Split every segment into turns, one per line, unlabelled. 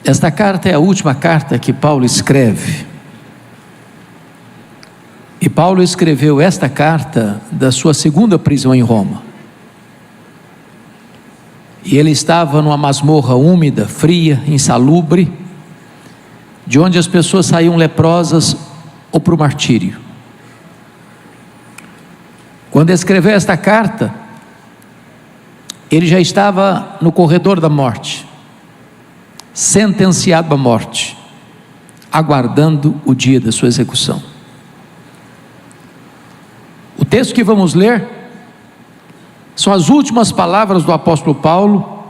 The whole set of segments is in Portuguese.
Esta carta é a última carta que Paulo escreve. E Paulo escreveu esta carta da sua segunda prisão em Roma. E ele estava numa masmorra úmida, fria, insalubre, de onde as pessoas saíam leprosas ou para o martírio. Quando escreveu esta carta, ele já estava no corredor da morte, sentenciado à morte, aguardando o dia da sua execução. O texto que vamos ler são as últimas palavras do apóstolo Paulo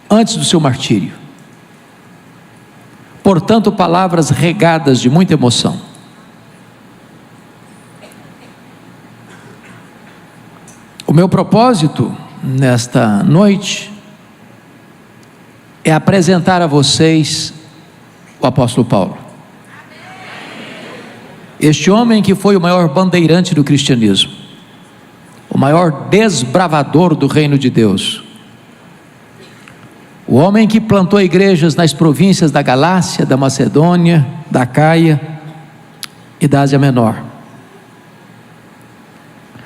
antes do seu martírio. Portanto, palavras regadas de muita emoção. O meu propósito nesta noite é apresentar a vocês o apóstolo Paulo. Este homem que foi o maior bandeirante do cristianismo, o maior desbravador do reino de Deus, o homem que plantou igrejas nas províncias da Galácia, da Macedônia, da Acaia e da Ásia Menor,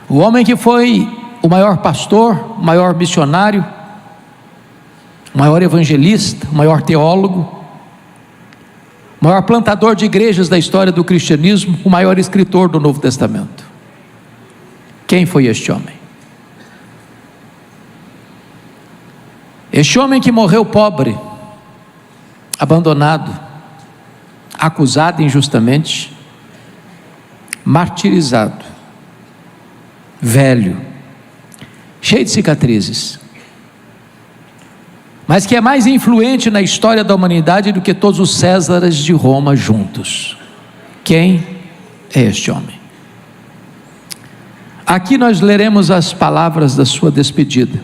o homem que foi o maior pastor, o maior missionário, o maior evangelista, o maior teólogo, o maior plantador de igrejas da história do cristianismo, o maior escritor do Novo Testamento. Quem foi este homem? Este homem que morreu pobre, abandonado, acusado injustamente, martirizado, velho, cheio de cicatrizes, mas que é mais influente na história da humanidade do que todos os Césares de Roma juntos. Quem é este homem? Aqui nós leremos as palavras da sua despedida.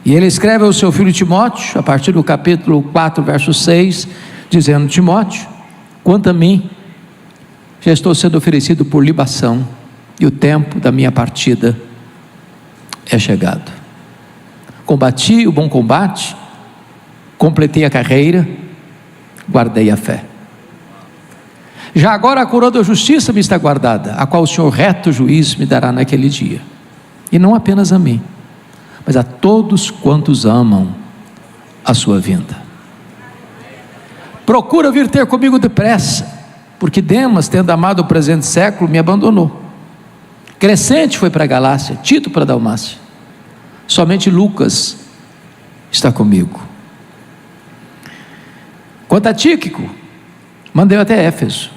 E ele escreve ao seu filho Timóteo, a partir do capítulo 4, verso 6, dizendo: Timóteo, quanto a mim, já estou sendo oferecido por libação, e o tempo da minha partida é chegado. Combati o bom combate, completei a carreira, guardei a fé. Já agora a coroa da justiça me está guardada, a qual o Senhor reto juiz me dará naquele dia. E não apenas a mim, mas a todos quantos amam a sua vinda. Procura vir ter comigo depressa, porque Demas, tendo amado o presente século, me abandonou. Crescente foi para a Galácia, Tito para a Dalmácia. Somente Lucas está comigo. Quanto a Tíquico, mandei até Éfeso.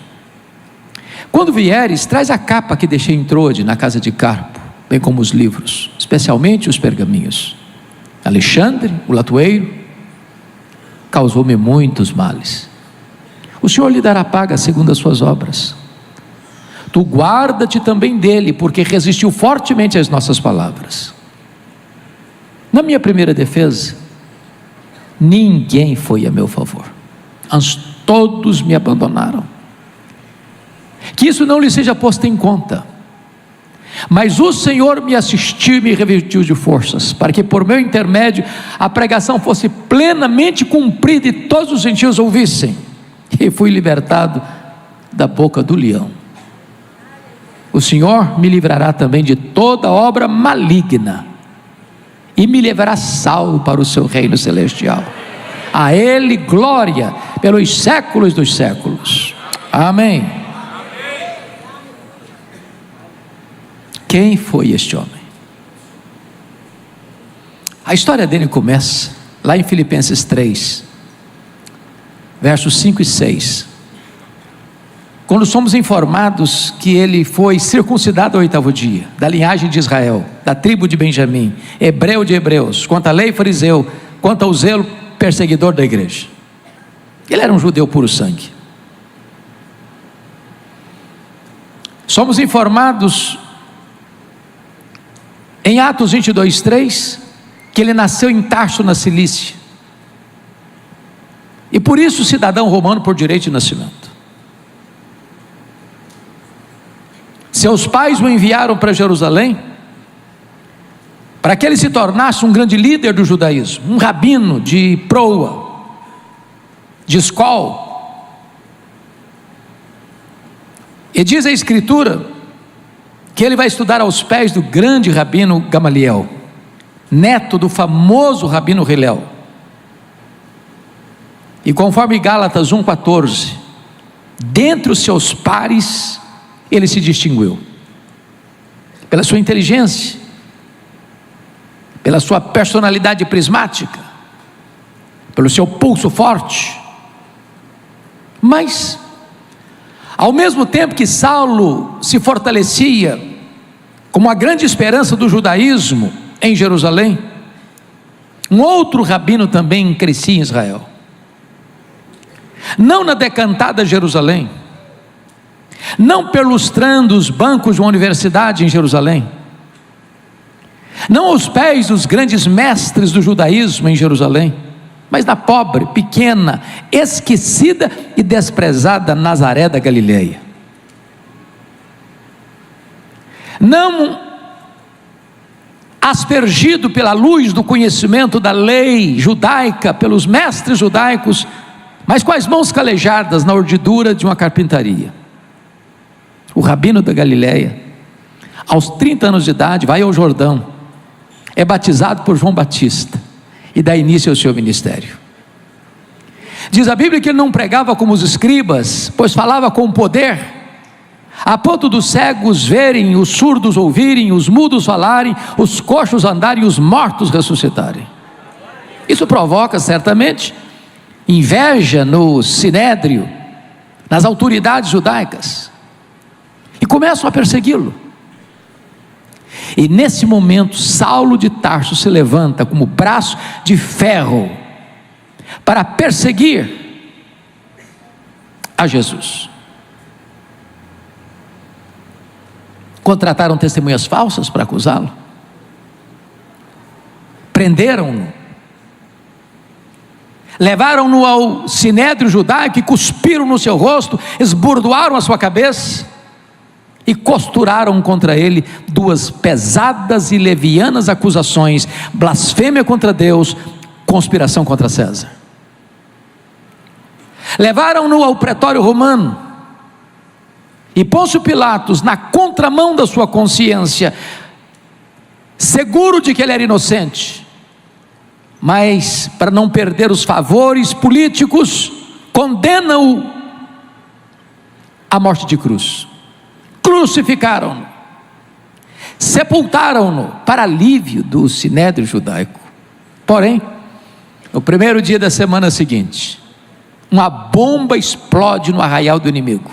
Quando vieres, traz a capa que deixei em Troade, na casa de Carpo, bem como os livros, especialmente os pergaminhos. Alexandre, o latoeiro, causou-me muitos males. O Senhor lhe dará paga segundo as suas obras. Tu guarda-te também dele, porque resistiu fortemente às nossas palavras. Na minha primeira defesa, ninguém foi a meu favor, antes todos me abandonaram. Que isso não lhe seja posto em conta, mas o Senhor me assistiu e me revestiu de forças, para que por meu intermédio a pregação fosse plenamente cumprida e todos os gentios ouvissem, e fui libertado da boca do leão. O Senhor me livrará também de toda obra maligna, e me levará salvo para o seu reino celestial. A Ele glória pelos séculos dos séculos. Amém. Quem foi este homem? A história dele começa lá em Filipenses 3, versos 5 e 6, quando somos informados que ele foi circuncidado ao 8º dia, da linhagem de Israel, da tribo de Benjamim, hebreu de hebreus, quanto à lei fariseu, quanto ao zelo perseguidor da igreja. Ele era um judeu puro sangue. Somos informados em Atos 22, 3, que ele nasceu em Tarso, na Cilícia, e por isso cidadão romano por direito de nascimento. Seus pais o enviaram para Jerusalém, para que ele se tornasse um grande líder do judaísmo, um rabino de proa, de Escol. E diz a Escritura que ele vai estudar aos pés do grande rabino Gamaliel, neto do famoso rabino Hillel. E conforme Gálatas 1,14, dentre os seus pares, ele se distinguiu pela sua inteligência, pela sua personalidade prismática, pelo seu pulso forte. Mas, ao mesmo tempo que Saulo se fortalecia como a grande esperança do judaísmo em Jerusalém, um outro rabino também crescia em Israel. Não na decantada Jerusalém, não perlustrando os bancos de uma universidade em Jerusalém, não aos pés dos grandes mestres do judaísmo em Jerusalém, mas na pobre, pequena, esquecida e desprezada Nazaré da Galileia. Não aspergido pela luz do conhecimento da lei judaica, pelos mestres judaicos, mas com as mãos calejadas na urdidura de uma carpintaria. O rabino da Galileia, aos 30 anos de idade, vai ao Jordão, é batizado por João Batista e dá início ao seu ministério. Diz a Bíblia que ele não pregava como os escribas, pois falava com poder, a ponto dos cegos verem, os surdos ouvirem, os mudos falarem, os coxos andarem e os mortos ressuscitarem. Isso provoca certamente inveja no sinédrio, nas autoridades judaicas, e começam a persegui-lo. E nesse momento Saulo de Tarso se levanta como braço de ferro para perseguir a Jesus. Contrataram testemunhas falsas para acusá-lo, prenderam-no, levaram-no ao sinédrio judaico e cuspiram no seu rosto, esbordoaram a sua cabeça e costuraram contra ele duas pesadas e levianas acusações: blasfêmia contra Deus, conspiração contra César. Levaram-no ao pretório romano, e Pôncio Pilatos, na contramão da sua consciência, seguro de que ele era inocente, mas para não perder os favores políticos, condena-o à morte de cruz. Crucificaram-no, sepultaram-no para alívio do sinédrio judaico. Porém, no primeiro dia da semana seguinte, uma bomba explode no arraial do inimigo.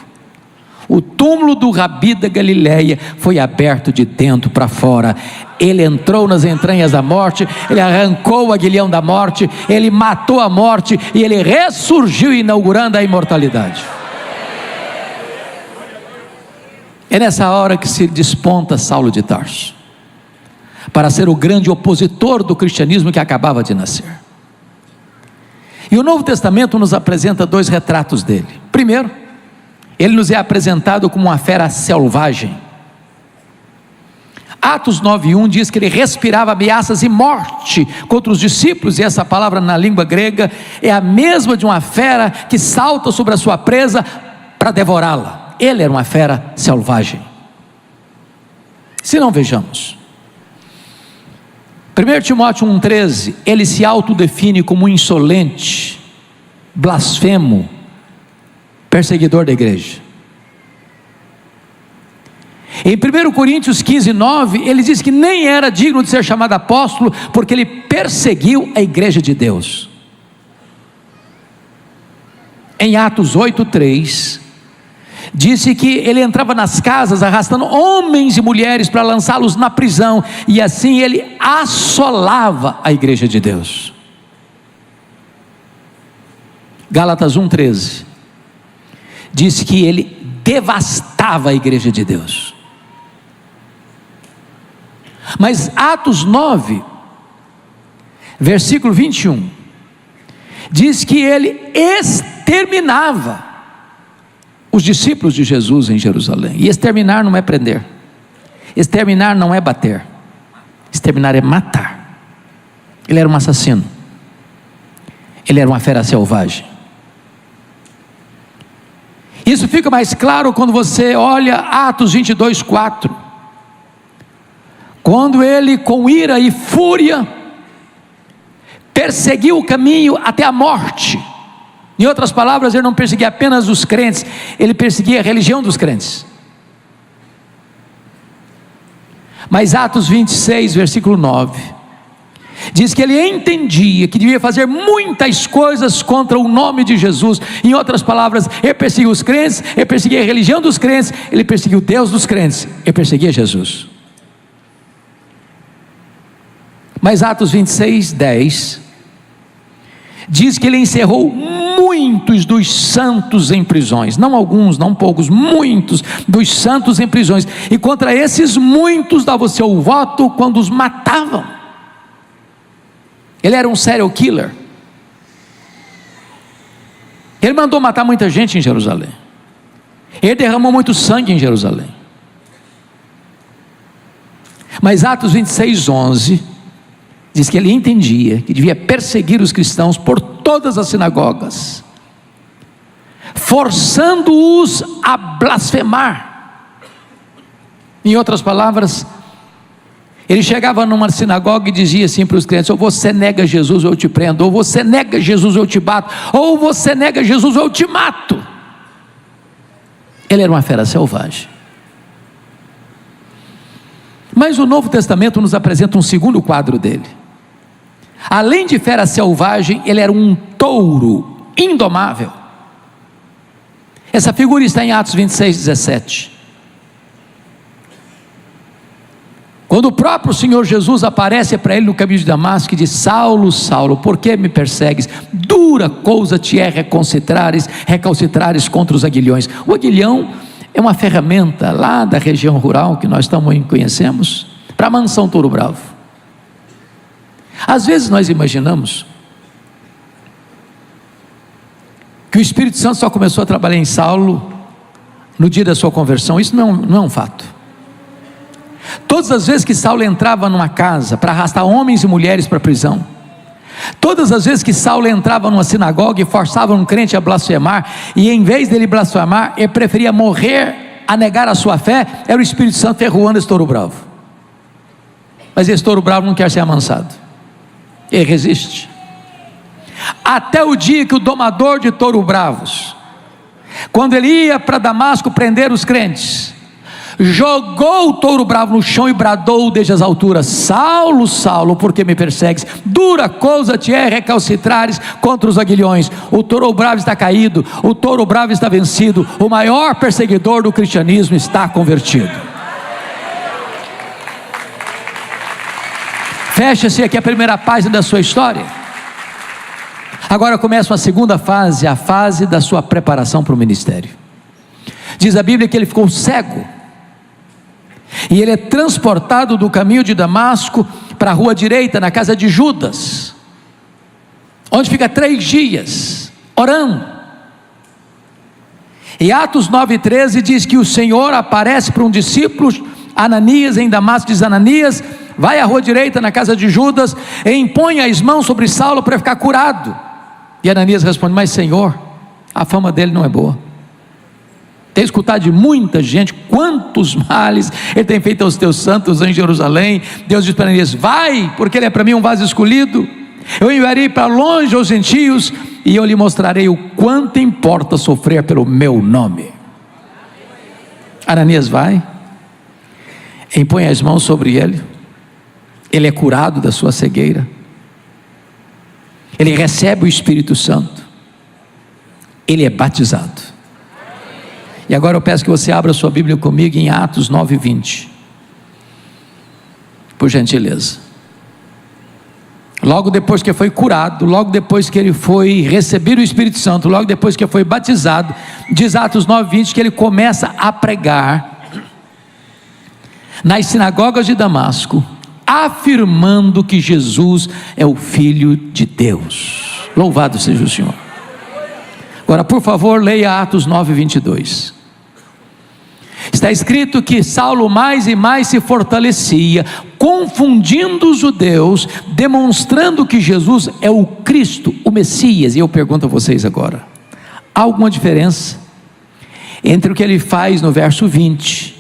O túmulo do Rabi da Galileia foi aberto de dentro para fora. Ele entrou nas entranhas da morte, ele arrancou o aguilhão da morte, ele matou a morte e ele ressurgiu, inaugurando a imortalidade. É nessa hora que se desponta Saulo de Tarso para ser o grande opositor do cristianismo que acabava de nascer. E o Novo Testamento nos apresenta dois retratos dele. Primeiro, ele nos é apresentado como uma fera selvagem. Atos 9:1 diz que ele respirava ameaças e morte contra os discípulos, e essa palavra na língua grega é a mesma de uma fera que salta sobre a sua presa para devorá-la. Ele era uma fera selvagem. Se não, vejamos 1 Timóteo 1,13, ele se autodefine como insolente, blasfemo, perseguidor da igreja. Em 1 Coríntios 15:9, ele diz que nem era digno de ser chamado apóstolo, porque ele perseguiu a igreja de Deus. Em Atos 8:3, disse que ele entrava nas casas arrastando homens e mulheres para lançá-los na prisão, e assim ele assolava a igreja de Deus. Gálatas 1:13 disse que ele devastava a igreja de Deus. Mas Atos 9, versículo 21, diz que ele exterminava os discípulos de Jesus em Jerusalém. E exterminar não é prender, exterminar não é bater, exterminar é matar. Ele era um assassino, ele era uma fera selvagem. Isso fica mais claro quando você olha Atos 22:4, quando ele com ira e fúria perseguiu o caminho até a morte. Em outras palavras, ele não perseguia apenas os crentes, ele perseguia a religião dos crentes. Mas Atos 26, versículo 9, diz que ele entendia que devia fazer muitas coisas contra o nome de Jesus. Em outras palavras, ele perseguia os crentes, ele perseguia a religião dos crentes, ele perseguia o Deus dos crentes, ele perseguia Jesus. Mas Atos 26:10 diz que ele encerrou muitos dos santos em prisões, não alguns, não poucos, muitos dos santos em prisões, e contra esses muitos dava o seu voto quando os matavam. Ele era um serial killer, ele mandou matar muita gente em Jerusalém, ele derramou muito sangue em Jerusalém. Mas Atos 26:11 diz que ele entendia que devia perseguir os cristãos por todas as sinagogas, forçando-os a blasfemar. Em outras palavras, ele chegava numa sinagoga e dizia assim para os crentes: ou você nega Jesus ou eu te prendo, ou você nega Jesus ou eu te bato, ou você nega Jesus ou eu te mato. Ele era uma fera selvagem. Mas o Novo Testamento nos apresenta um segundo quadro dele. Além de fera selvagem, ele era um touro indomável. Essa figura está em Atos 26:17. Quando o próprio Senhor Jesus aparece para ele no caminho de Damasco e diz: Saulo, Saulo, por que me persegues? Dura coisa te é recalcitrares contra os aguilhões. O aguilhão é uma ferramenta lá da região rural que nós também conhecemos, para a mansão Touro Bravo. Às vezes nós imaginamos que o Espírito Santo só começou a trabalhar em Saulo no dia da sua conversão. Isso não é um fato. Todas as vezes que Saulo entrava numa casa para arrastar homens e mulheres para a prisão, todas as vezes que Saulo entrava numa sinagoga e forçava um crente a blasfemar, e em vez dele blasfemar, ele preferia morrer a negar a sua fé, era o Espírito Santo ferroando esse touro bravo. Mas esse touro bravo não quer ser amansado, ele resiste, até o dia que o domador de touro bravos, quando ele ia para Damasco prender os crentes, jogou o touro bravo no chão e bradou desde as alturas: Saulo, Saulo, por que me persegues? Dura coisa te é recalcitrares contra os aguilhões. O touro bravo está caído, o touro bravo está vencido, o maior perseguidor do cristianismo está convertido. Fecha-se aqui a primeira página da sua história. Agora começa a segunda fase, a fase da sua preparação para o ministério. Diz a Bíblia que ele ficou cego, e ele é transportado do caminho de Damasco para a rua direita, na casa de Judas, onde fica 3 dias orando. E Atos 9:13 diz que o Senhor aparece para um discípulo, Ananias, em Damasco. Diz: Ananias, vai à rua direita, na casa de Judas, e impõe as mãos sobre Saulo para ficar curado. E Ananias responde: mas Senhor, a fama dele não é boa. Tem escutado de muita gente quantos males ele tem feito aos teus santos em Jerusalém. Deus diz para Ananias: vai, porque ele é para mim um vaso escolhido. Eu enviarei para longe aos gentios, e eu lhe mostrarei o quanto importa sofrer pelo meu nome. Ananias vai, impõe as mãos sobre ele, ele é curado da sua cegueira, ele recebe o Espírito Santo, ele é batizado. E agora eu peço que você abra sua Bíblia comigo em Atos 9:20, por gentileza. Logo depois que foi curado, logo depois que ele foi receber o Espírito Santo, logo depois que foi batizado, diz Atos 9:20 que ele começa a pregar nas sinagogas de Damasco, afirmando que Jesus é o Filho de Deus. Louvado seja o Senhor. Agora, por favor, leia Atos 9:22. Está escrito que Saulo mais e mais se fortalecia, confundindo os judeus, demonstrando que Jesus é o Cristo, o Messias. E eu pergunto a vocês agora: há alguma diferença entre o que ele faz no verso 20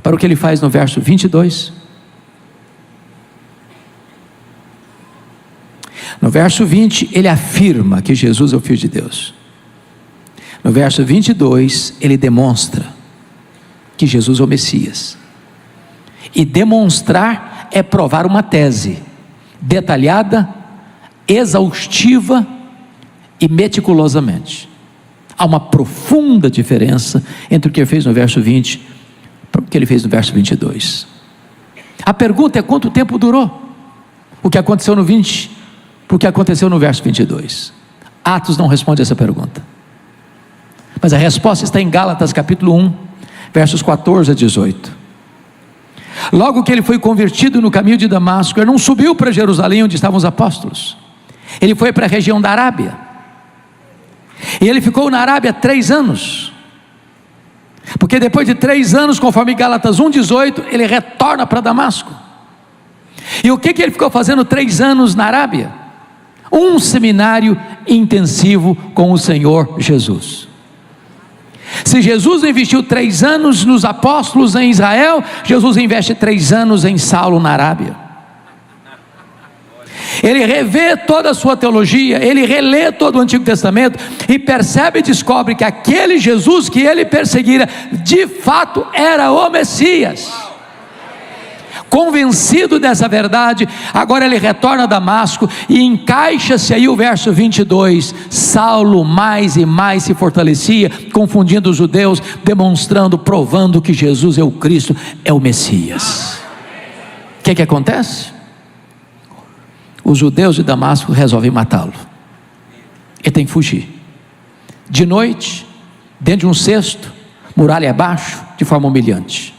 para o que ele faz no verso 22. No verso 20 ele afirma que Jesus é o Filho de Deus. No verso 22 ele demonstra que Jesus é o Messias. E demonstrar é provar uma tese detalhada, exaustiva e meticulosamente. Há uma profunda diferença entre o que ele fez no verso 20 para o que ele fez no verso 22. A pergunta é: quanto tempo durou o que aconteceu no 20 para o que aconteceu no verso 22? Atos não responde essa pergunta, mas a resposta está em Gálatas capítulo 1, versos 14 a 18. Logo que ele foi convertido no caminho de Damasco, ele não subiu para Jerusalém onde estavam os apóstolos, ele foi para a região da Arábia, e ele ficou na Arábia 3 anos, porque depois de 3 anos, conforme Gálatas 1,18, ele retorna para Damasco. E o que ele ficou fazendo 3 anos na Arábia? Um seminário intensivo com o Senhor Jesus. Se Jesus investiu 3 anos nos apóstolos em Israel, Jesus investe 3 anos em Saulo na Arábia. Ele revê toda a sua teologia, ele relê todo o Antigo Testamento e percebe e descobre que aquele Jesus que ele perseguira, de fato era o Messias. Convencido dessa verdade, agora ele retorna a Damasco e encaixa-se aí o verso 22. Saulo mais e mais se fortalecia, confundindo os judeus, demonstrando, provando que Jesus é o Cristo, é o Messias. O que acontece? Os judeus de Damasco resolvem matá-lo. Ele tem que fugir. De noite, dentro de um cesto, muralha abaixo, de forma humilhante.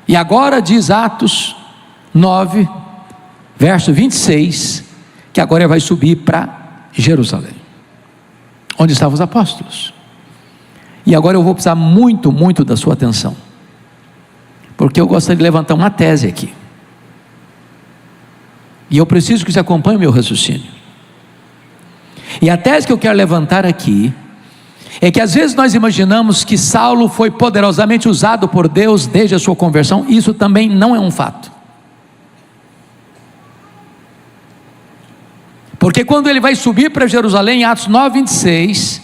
E agora diz Atos 9, verso 26, que agora ele vai subir para Jerusalém, onde estavam os apóstolos. E agora eu vou precisar muito da sua atenção, porque eu gostaria de levantar uma tese aqui, e eu preciso que você acompanhe o meu raciocínio. E a tese que eu quero levantar aqui é que às vezes nós imaginamos que Saulo foi poderosamente usado por Deus desde a sua conversão. Isso também não é um fato, porque quando ele vai subir para Jerusalém, em Atos 9, 26,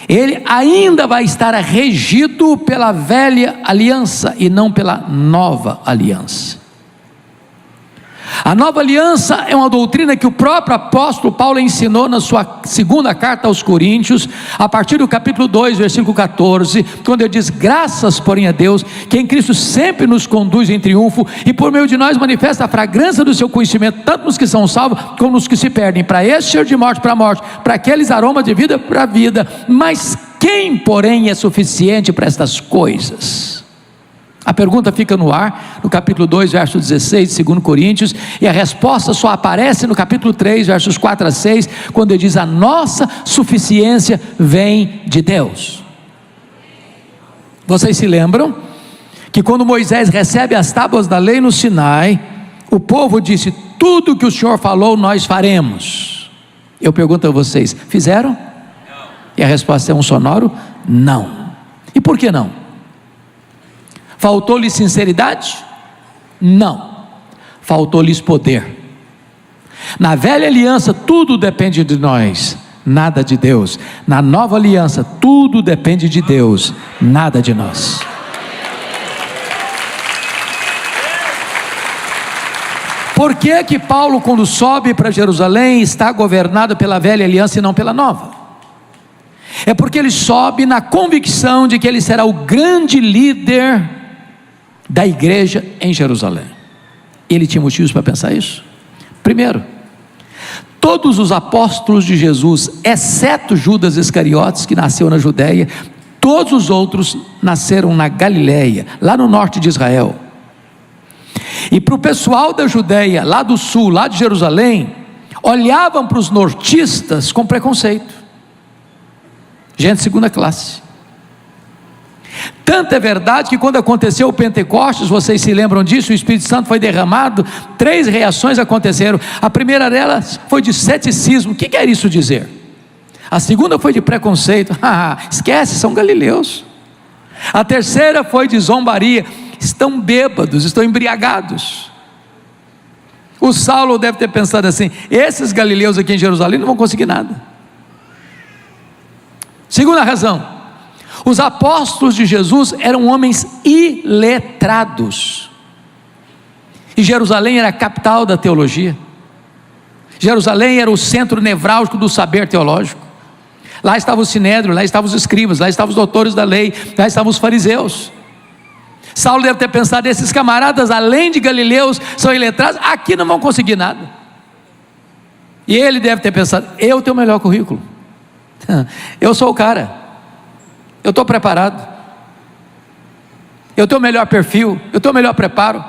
ele ainda vai estar regido pela velha aliança e não pela nova aliança. A nova aliança é uma doutrina que o próprio apóstolo Paulo ensinou na sua segunda carta aos Coríntios, a partir do capítulo 2, versículo 14, quando ele diz: graças porém a Deus, que em Cristo sempre nos conduz em triunfo, e por meio de nós manifesta a fragrância do seu conhecimento, tanto nos que são salvos, como nos que se perdem. Para estes cheiro de morte para morte, para aqueles aroma de vida para vida. Mas quem porém é suficiente para estas coisas? A pergunta fica no ar, no capítulo 2, verso 16 de 2 Coríntios, e a resposta só aparece no capítulo 3, versos 4 a 6, quando ele diz: a nossa suficiência vem de Deus. Vocês se lembram que quando Moisés recebe as tábuas da lei no Sinai, o povo disse: tudo que o Senhor falou nós faremos. Eu pergunto a vocês: fizeram? Não. E a resposta é um sonoro não. E por que não? Faltou-lhes sinceridade? Não. Faltou-lhes poder. Na velha aliança tudo depende de nós, nada de Deus. Na nova aliança tudo depende de Deus, nada de nós. Por que Paulo, quando sobe para Jerusalém, está governado pela velha aliança e não pela nova? É porque ele sobe na convicção de que ele será o grande líder da igreja em Jerusalém. Ele tinha motivos para pensar isso. Primeiro, todos os apóstolos de Jesus, exceto Judas Iscariotes, que nasceu na Judéia, todos os outros nasceram na Galileia, lá no norte de Israel. E para o pessoal da Judéia, lá do sul, lá de Jerusalém, olhavam para os nortistas com preconceito, gente de segunda classe. Tanto é verdade que quando aconteceu o Pentecostes, vocês se lembram disso, o Espírito Santo foi derramado, 3 reações aconteceram. A primeira delas foi de ceticismo. O que quer isso dizer? A segunda foi de preconceito. Esquece, são galileus. A terceira foi de zombaria. Estão bêbados, estão embriagados. O Saulo deve ter pensado assim: esses galileus aqui em Jerusalém não vão conseguir nada. Segunda razão: os apóstolos de Jesus eram homens iletrados. E Jerusalém era a capital da teologia. Jerusalém era o centro nevrálgico do saber teológico. Lá estava o sinédrio, lá estavam os escribas, lá estavam os doutores da lei, lá estavam os fariseus. Saulo deve ter pensado: esses camaradas, além de galileus, são iletrados, aqui não vão conseguir nada. E ele deve ter pensado: eu tenho o melhor currículo, eu sou o cara, eu estou preparado, eu tenho o melhor perfil, eu tenho o melhor preparo,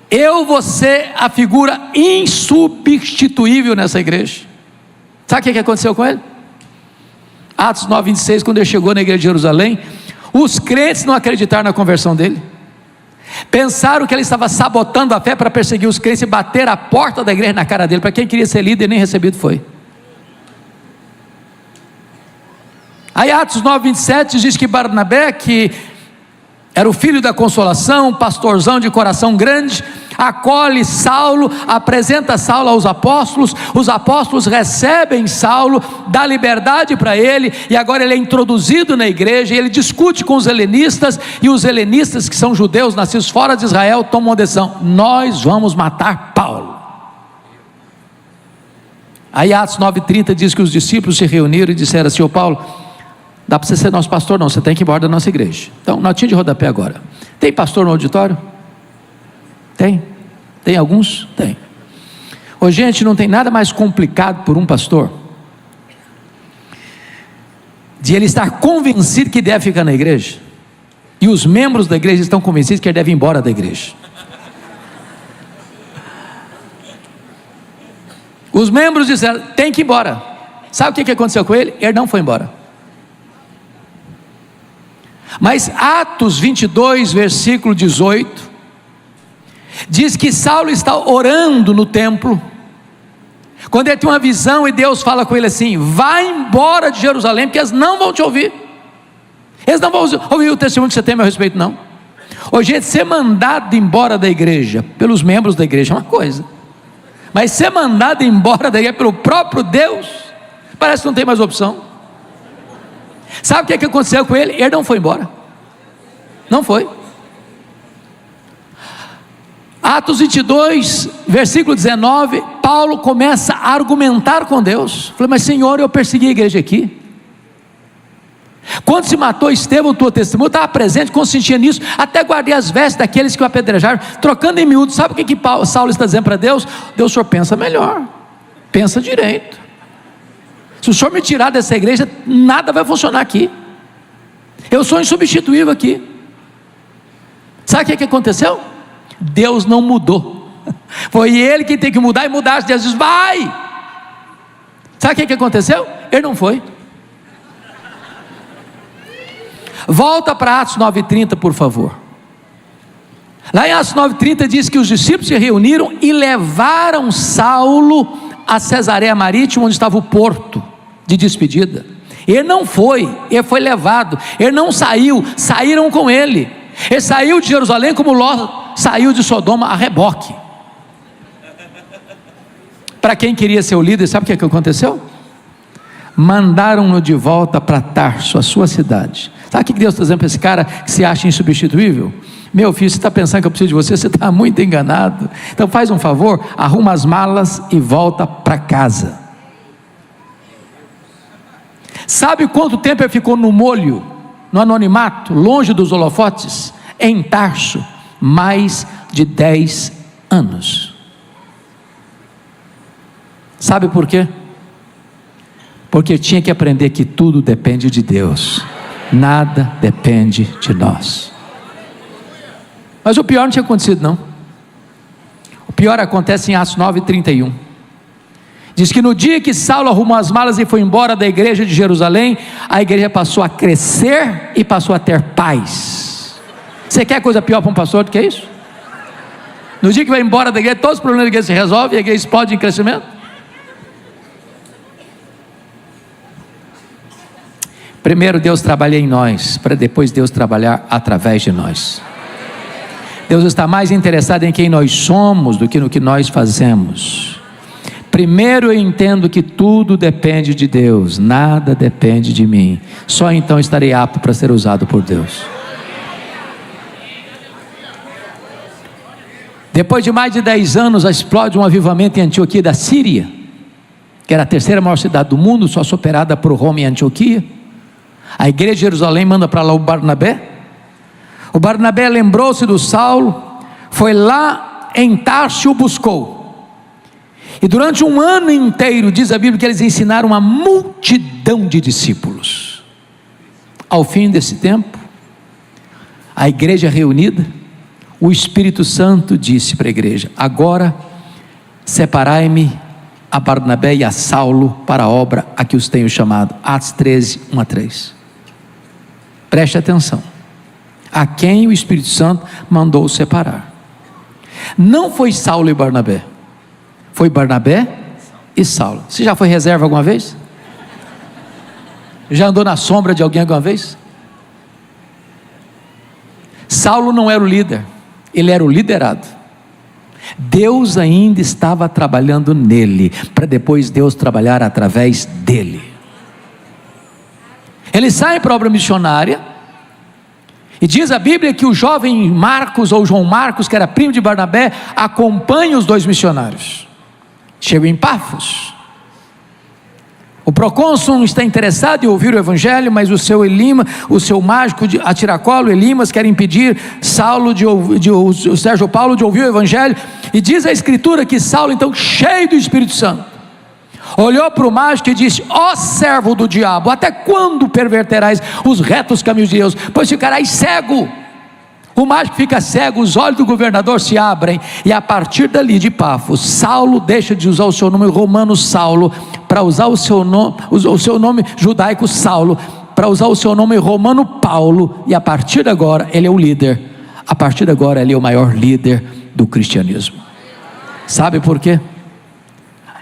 eu vou ser a figura insubstituível nessa igreja. Sabe o que aconteceu com ele? Atos 9:26, quando ele chegou na igreja de Jerusalém, os crentes não acreditaram na conversão dele, pensaram que ele estava sabotando a fé para perseguir os crentes e bater a porta da igreja na cara dele. Para quem queria ser líder, nem recebido foi. Aí Atos 9:27 diz que Barnabé, que era o filho da consolação, pastorzão de coração grande, acolhe Saulo, apresenta Saulo aos apóstolos, os apóstolos recebem Saulo, dá liberdade para ele, e agora ele é introduzido na igreja, e ele discute com os helenistas, e os helenistas, que são judeus nascidos fora de Israel, tomam uma decisão: nós vamos matar Paulo. Aí Atos 9:30 diz que os discípulos se reuniram e disseram assim: ô Paulo, dá para você ser nosso pastor? Não, você tem que ir embora da nossa igreja. Então, notinha de rodapé agora. Tem pastor no auditório? Tem? Tem alguns? Tem. Ô gente, não tem nada mais complicado por um pastor de ele estar convencido que deve ficar na igreja, e os membros da igreja estão convencidos que ele deve ir embora da igreja. Os membros disseram: tem que ir embora. Sabe o que aconteceu com ele? Ele não foi embora. Mas Atos 22, versículo 18, diz que Saulo está orando no templo, quando ele tem uma visão e Deus fala com ele assim: vai embora de Jerusalém, porque eles não vão te ouvir, eles não vão ouvir o testemunho que você tem a meu respeito, não. Hoje, gente, ser mandado embora da igreja pelos membros da igreja é uma coisa, mas ser mandado embora da igreja pelo próprio Deus, parece que não tem mais opção. Sabe o que aconteceu com ele? Ele não foi embora, não foi. Atos 22, versículo 19, Paulo começa a argumentar com Deus. Falei: mas Senhor, eu persegui a igreja aqui. Quando se matou Estevão, tua testemunha, eu estava presente, consentia nisso, até guardei as vestes daqueles que o apedrejaram. Trocando em miúdos, sabe o que Saulo está dizendo para Deus? Deus, o senhor pensa melhor, pensa direito. Se o senhor me tirar dessa igreja, nada vai funcionar aqui, eu sou insubstituível aqui. Sabe o que aconteceu? Deus não mudou, foi ele que tem que mudar, e mudar. Deus diz: vai. Sabe o que aconteceu? Ele não foi. Volta para Atos 9:30, por favor. Lá em Atos 9:30 diz que os discípulos se reuniram e levaram Saulo a Cesareia Marítima, onde estava o porto de despedida. Ele não foi, ele foi levado, ele não saiu, saíram com ele. Ele saiu de Jerusalém como Ló saiu de Sodoma a reboque. Para quem queria ser o líder, sabe o que aconteceu? Mandaram-no de volta para Tarso, a sua cidade. Sabe o que Deus está dizendo para esse cara que se acha insubstituível? Meu filho, você está pensando que eu preciso de você? Você está muito enganado. Então faz um favor, arruma as malas e volta para casa. Sabe quanto tempo ele ficou no molho, no anonimato, longe dos holofotes? Em Tarso, mais de 10 anos. Sabe por quê? Porque tinha que aprender que tudo depende de Deus, nada depende de nós. Mas o pior não tinha acontecido, não. O pior acontece em Atos 9:31. Diz que no dia que Saulo arrumou as malas e foi embora da igreja de Jerusalém, a igreja passou a crescer e passou a ter paz. Você quer coisa pior para um pastor do que isso? No dia que vai embora da igreja, todos os problemas da igreja se resolvem e a igreja explode em crescimento. Primeiro Deus trabalha em nós, para depois Deus trabalhar através de nós. Deus está mais interessado em quem nós somos do que no que nós fazemos. Primeiro eu entendo que tudo depende de Deus, nada depende de mim. Só então estarei apto para ser usado por Deus. Depois de mais de 10 anos, explode um avivamento em Antioquia da Síria, que era a terceira maior cidade do mundo, só superada por Roma e Antioquia. A igreja de Jerusalém manda para lá o Barnabé. O Barnabé lembrou-se do Saulo, foi lá em Tarso e o buscou. E durante um ano inteiro, diz a Bíblia, que eles ensinaram uma multidão de discípulos. Ao fim desse tempo, a igreja reunida, o Espírito Santo disse para a igreja: agora separai-me a Barnabé e a Saulo para a obra a que os tenho chamado. Atos 13, 1-3. Preste atenção. A quem o Espírito Santo mandou separar. Não foi Saulo e Barnabé, foi Barnabé e Saulo. Você já foi reserva alguma vez? Já andou na sombra de alguém alguma vez? Saulo não era o líder, ele era o liderado. Deus ainda estava trabalhando nele, para depois Deus trabalhar através dele. Ele sai para a obra missionária, e diz a Bíblia que o jovem Marcos, ou João Marcos, que era primo de Barnabé, acompanha os dois missionários. Chegam em Pafos. O procônsul está interessado em ouvir o evangelho, mas o seu mágico a tiracolo, Elimas, quer impedir o Sérgio Paulo de ouvir o evangelho. E diz a escritura que Saulo, então, cheio do Espírito Santo, olhou para o mágico e disse: ó servo do diabo, até quando perverterás os retos caminhos de Deus? Pois ficarás cego. O mágico fica cego, os olhos do governador se abrem, e a partir dali de Pafos, Saulo deixa de usar o seu nome romano Saulo, para usar o seu nome judaico Saulo, para usar o seu nome romano Paulo, e a partir de agora ele é o líder, a partir de agora ele é o maior líder do cristianismo. Sabe por quê?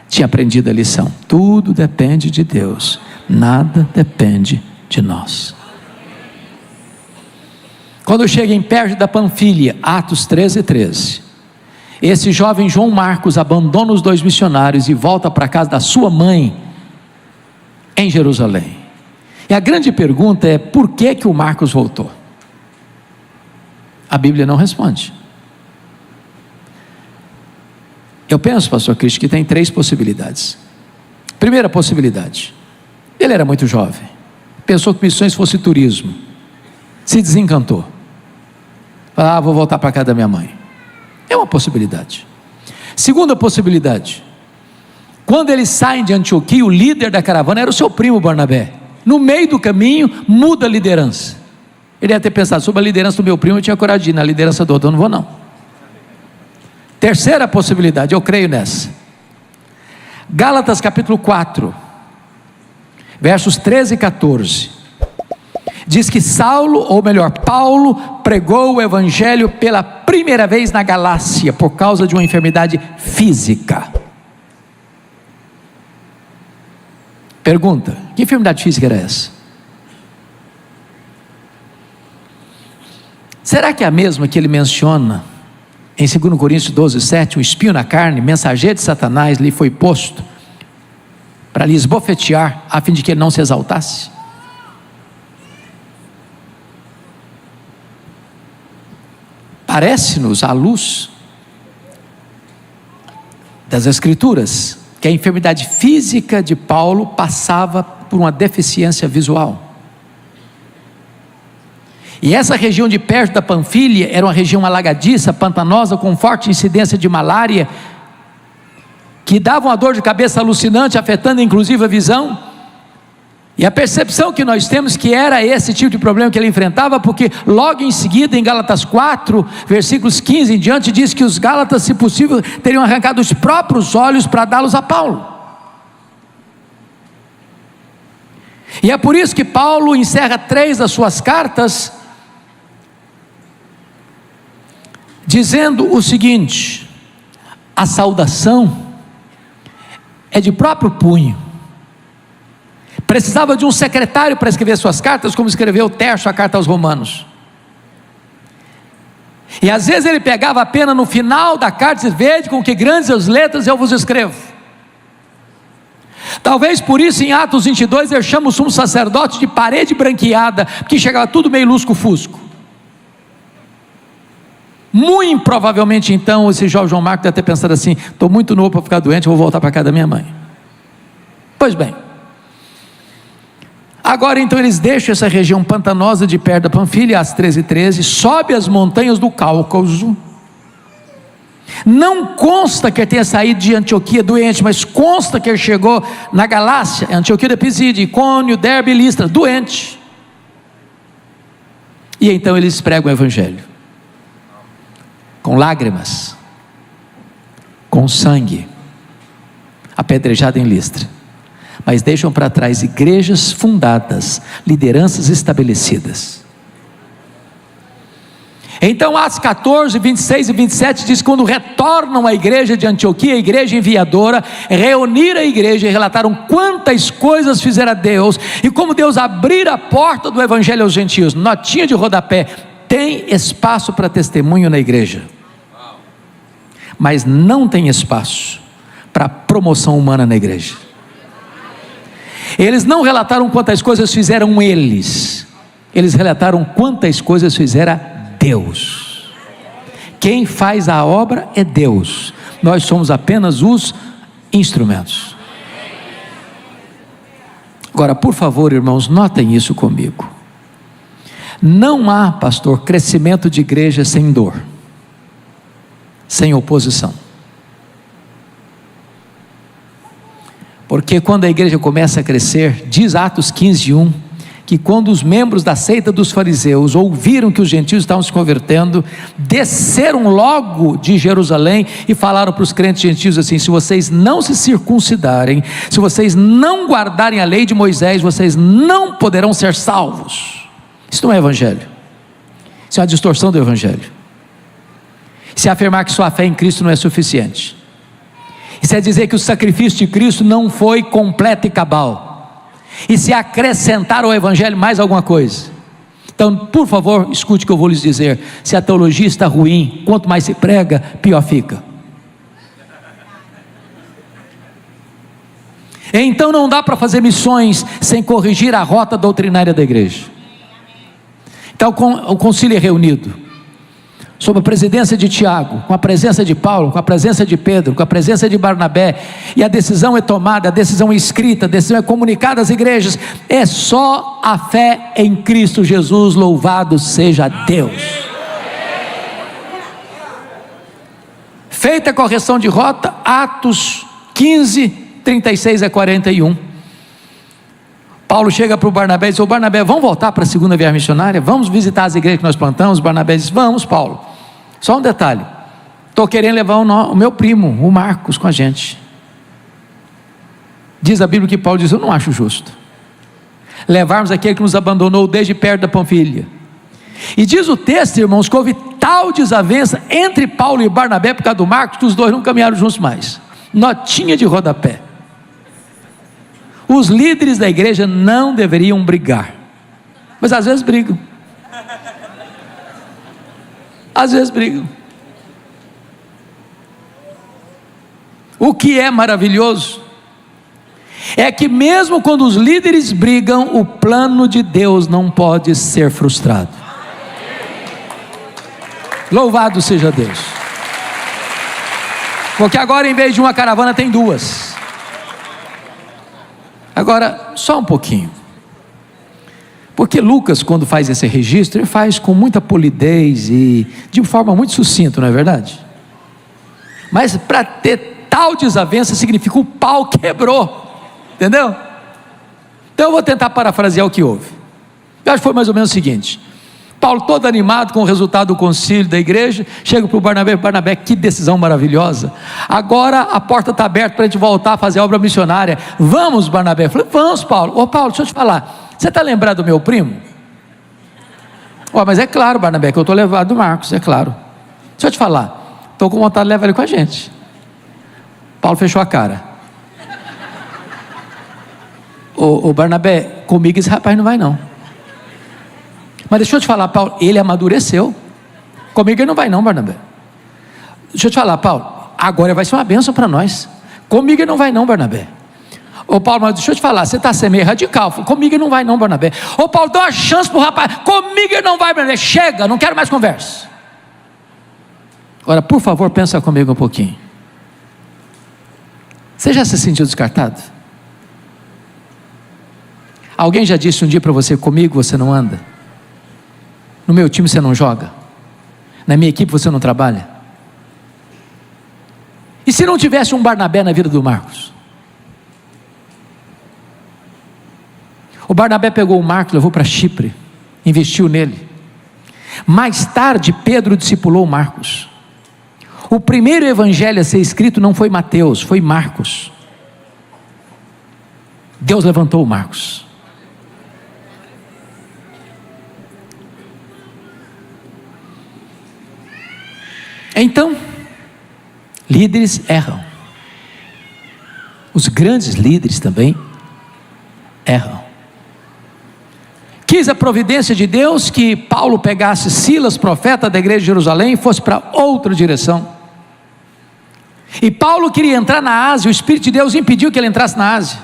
Tinha aprendido a lição. Tudo depende de Deus, nada depende de nós. Quando chega em Perge da Panfilha, Atos 13, esse jovem João Marcos abandona os dois missionários e volta para a casa da sua mãe em Jerusalém. E a grande pergunta é: por que o Marcos voltou? A Bíblia não responde. Eu penso, pastor Cristo, que tem 3 possibilidades. Primeira possibilidade: ele era muito jovem, pensou que missões fosse turismo, se desencantou, falou: vou voltar para a casa da minha mãe. É uma possibilidade. Segunda possibilidade: quando eles saem de Antioquia, o líder da caravana era o seu primo Barnabé. No meio do caminho, muda a liderança. Ele ia ter pensado: sobre a liderança do meu primo eu tinha coragem de ir, na liderança do outro eu não vou não. Terceira possibilidade, eu creio nessa. Gálatas capítulo 4, versos 13 e 14, diz que Paulo pregou o evangelho pela primeira vez na Galácia, por causa de uma enfermidade física. Pergunta: que enfermidade física era essa? Será que é a mesma que ele menciona em 2 Coríntios 12, 7, um espinho na carne, mensageiro de Satanás, lhe foi posto para lhe esbofetear, a fim de que ele não se exaltasse? Parece-nos, à luz das Escrituras, que a enfermidade física de Paulo passava por uma deficiência visual. E essa região de Perge da Panfilha era uma região alagadiça, pantanosa, com forte incidência de malária, que dava uma dor de cabeça alucinante, afetando inclusive a visão. E a percepção que nós temos que era esse tipo de problema que ele enfrentava, porque logo em seguida, em Gálatas 4, versículos 15 em diante, diz que os Gálatas, se possível, teriam arrancado os próprios olhos para dá-los a Paulo. E é por isso que Paulo encerra 3 das suas cartas dizendo o seguinte: a saudação é de próprio punho, Precisava de um secretário para escrever suas cartas, como escreveu Tércio a carta aos Romanos. E às vezes ele pegava a pena no final da carta e dizia: vede com que grandes as letras eu vos escrevo. Talvez por isso em Atos 22 ele chama o sumo sacerdote de parede branqueada, porque chegava tudo meio lusco-fusco. Muito provavelmente então esse jovem João Marcos deve ter pensado assim: estou muito novo para ficar doente, vou voltar para casa da minha mãe. Pois bem, agora então eles deixam essa região pantanosa de perto da Panfilha, às 13h13, sobe as montanhas do Cáucaso. Não consta que ele tenha saído de Antioquia doente, mas consta que ele chegou na Galácia, Antioquia de Pisídia, Icônio, Derbe e Listra, doente. E então eles pregam o Evangelho, com lágrimas, com sangue, apedrejado em Listra, mas deixam para trás igrejas fundadas, lideranças estabelecidas. Então Atos 14, 26 e 27 diz: quando retornam à igreja de Antioquia, a igreja enviadora, reuniram a igreja e relataram quantas coisas fizera Deus, e como Deus abrira a porta do Evangelho aos gentios. Notinha de rodapé: tem espaço para testemunho na igreja, mas não tem espaço para promoção humana na igreja. Eles não relataram quantas coisas fizeram eles relataram quantas coisas fizera Deus. Quem faz a obra é Deus, nós somos apenas os instrumentos. Agora, por favor, irmãos, notem isso comigo. Não há, pastor, crescimento de igreja sem dor, sem oposição. Porque quando a igreja começa a crescer, diz Atos 15:1, que quando os membros da seita dos fariseus ouviram que os gentios estavam se convertendo, desceram logo de Jerusalém e falaram para os crentes gentios assim: se vocês não se circuncidarem, se vocês não guardarem a lei de Moisés, vocês não poderão ser salvos. Isso não é evangelho, isso é uma distorção do evangelho. Se afirmar que sua fé em Cristo não é suficiente, isso é dizer que o sacrifício de Cristo não foi completo e cabal, e se acrescentar ao evangelho mais alguma coisa. Então, por favor, escute o que eu vou lhes dizer: se a teologia está ruim, quanto mais se prega, pior fica. Então não dá para fazer missões sem corrigir a rota doutrinária da igreja. Então o concílio é reunido sob a presidência de Tiago, com a presença de Paulo, com a presença de Pedro, com a presença de Barnabé, e a decisão é tomada, a decisão é escrita, a decisão é comunicada às igrejas. É só a fé em Cristo Jesus, louvado seja Deus. Feita a correção de rota, Atos 15, 36 a 41, Paulo chega para o Barnabé e diz: ô Barnabé, vamos voltar para a segunda viagem missionária? Vamos visitar as igrejas que nós plantamos? Barnabé diz: vamos, Paulo. Só um detalhe: estou querendo levar o meu primo, o Marcos, com a gente. Diz a Bíblia que Paulo diz: eu não acho justo levarmos aquele que nos abandonou desde perto da Panfilha. E diz o texto, irmãos, que houve tal desavença entre Paulo e Barnabé por causa do Marcos, que os dois não caminharam juntos mais. Notinha de rodapé: os líderes da igreja não deveriam brigar, mas às vezes brigam. Às vezes brigam. O que é maravilhoso é que mesmo quando os líderes brigam, o plano de Deus não pode ser frustrado. Louvado seja Deus. Porque agora, em vez de uma caravana, tem duas. Agora, só um pouquinho, porque Lucas, quando faz esse registro, ele faz com muita polidez e de forma muito sucinta, não é verdade? Mas para ter tal desavença, significa o pau quebrou, entendeu? Então eu vou tentar parafrasear o que houve. Eu acho que foi mais ou menos o seguinte: Paulo, todo animado com o resultado do concílio da igreja, chega para o Barnabé: Barnabé, que decisão maravilhosa, agora a porta está aberta para a gente voltar a fazer a obra missionária. Vamos, Barnabé? Eu falei: vamos, Paulo. Ô Paulo, deixa eu te falar, você está lembrado do meu primo? Mas é claro, Barnabé, que eu estou levado do Marcos, é claro. Deixa eu te falar, estou com vontade de levar ele com a gente. Paulo fechou a cara. Ô Barnabé, comigo esse rapaz não vai não. Mas deixa eu te falar, Paulo, ele amadureceu. Comigo ele não vai não, Barnabé. Deixa eu te falar, Paulo, agora vai ser uma bênção para nós. Comigo ele não vai não, Barnabé. Ô Paulo, mas deixa eu te falar, você está sendo meio radical. Comigo ele não vai não, Barnabé. Ô Paulo, dá uma chance para o rapaz. Comigo ele não vai, Barnabé. Chega, não quero mais conversa. Agora, por favor, pensa comigo um pouquinho. Você já se sentiu descartado? Alguém já disse um dia para você: comigo você não anda? No meu time você não joga? Na minha equipe você não trabalha? E se não tivesse um Barnabé na vida do Marcos? O Barnabé pegou o Marcos, levou para Chipre, investiu nele. Mais tarde Pedro discipulou o Marcos. O primeiro evangelho a ser escrito não foi Mateus, foi Marcos. Deus levantou o Marcos. Então, líderes erram. Os grandes líderes também erram. Quis a providência de Deus que Paulo pegasse Silas, profeta da igreja de Jerusalém, e fosse para outra direção. E Paulo queria entrar na Ásia, o Espírito de Deus impediu que ele entrasse na Ásia.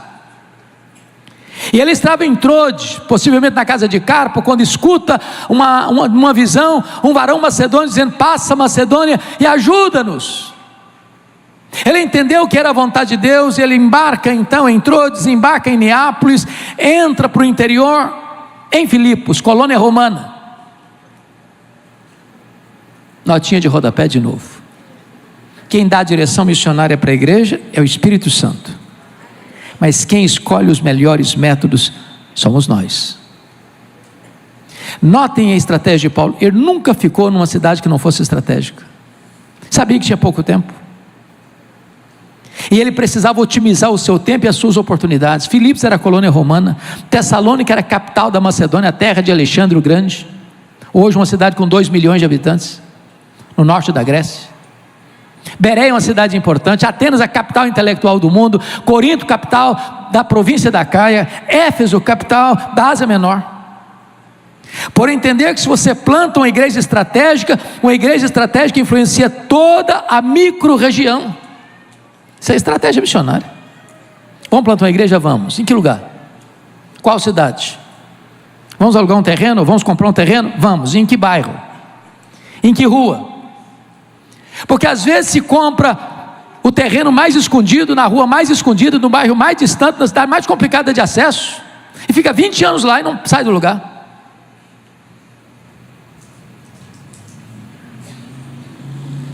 E ele estava em Troade, possivelmente na casa de Carpo, quando escuta uma visão, um varão macedônio dizendo: passa Macedônia e ajuda-nos. Ele entendeu que era a vontade de Deus, e ele embarca então em Troade, desembarca em Neápolis, entra para o interior, em Filipos, colônia romana. Notinha de rodapé de novo. Quem dá a direção missionária para a igreja é o Espírito Santo, mas quem escolhe os melhores métodos somos nós. Notem a estratégia de Paulo. Ele nunca ficou numa cidade que não fosse estratégica. Sabia que tinha pouco tempo, e ele precisava otimizar o seu tempo e as suas oportunidades. Filipos era a colônia romana, Tessalônica era a capital da Macedônia, a terra de Alexandre o Grande, hoje uma cidade com 2 milhões de habitantes, no norte da Grécia. Bereia é uma cidade importante, Atenas a capital intelectual do mundo, Corinto capital da província da Caia, Éfeso capital da Ásia Menor. Por entender que se você planta uma igreja estratégica influencia toda a micro-região. Isso é estratégia missionária. Vamos plantar uma igreja? Vamos. Em que lugar? Qual cidade? Vamos alugar um terreno? Vamos comprar um terreno? Vamos. Em que bairro? Em que rua? Porque às vezes se compra o terreno mais escondido, na rua mais escondida, no bairro mais distante, na cidade mais complicada de acesso, e fica 20 anos lá e não sai do lugar.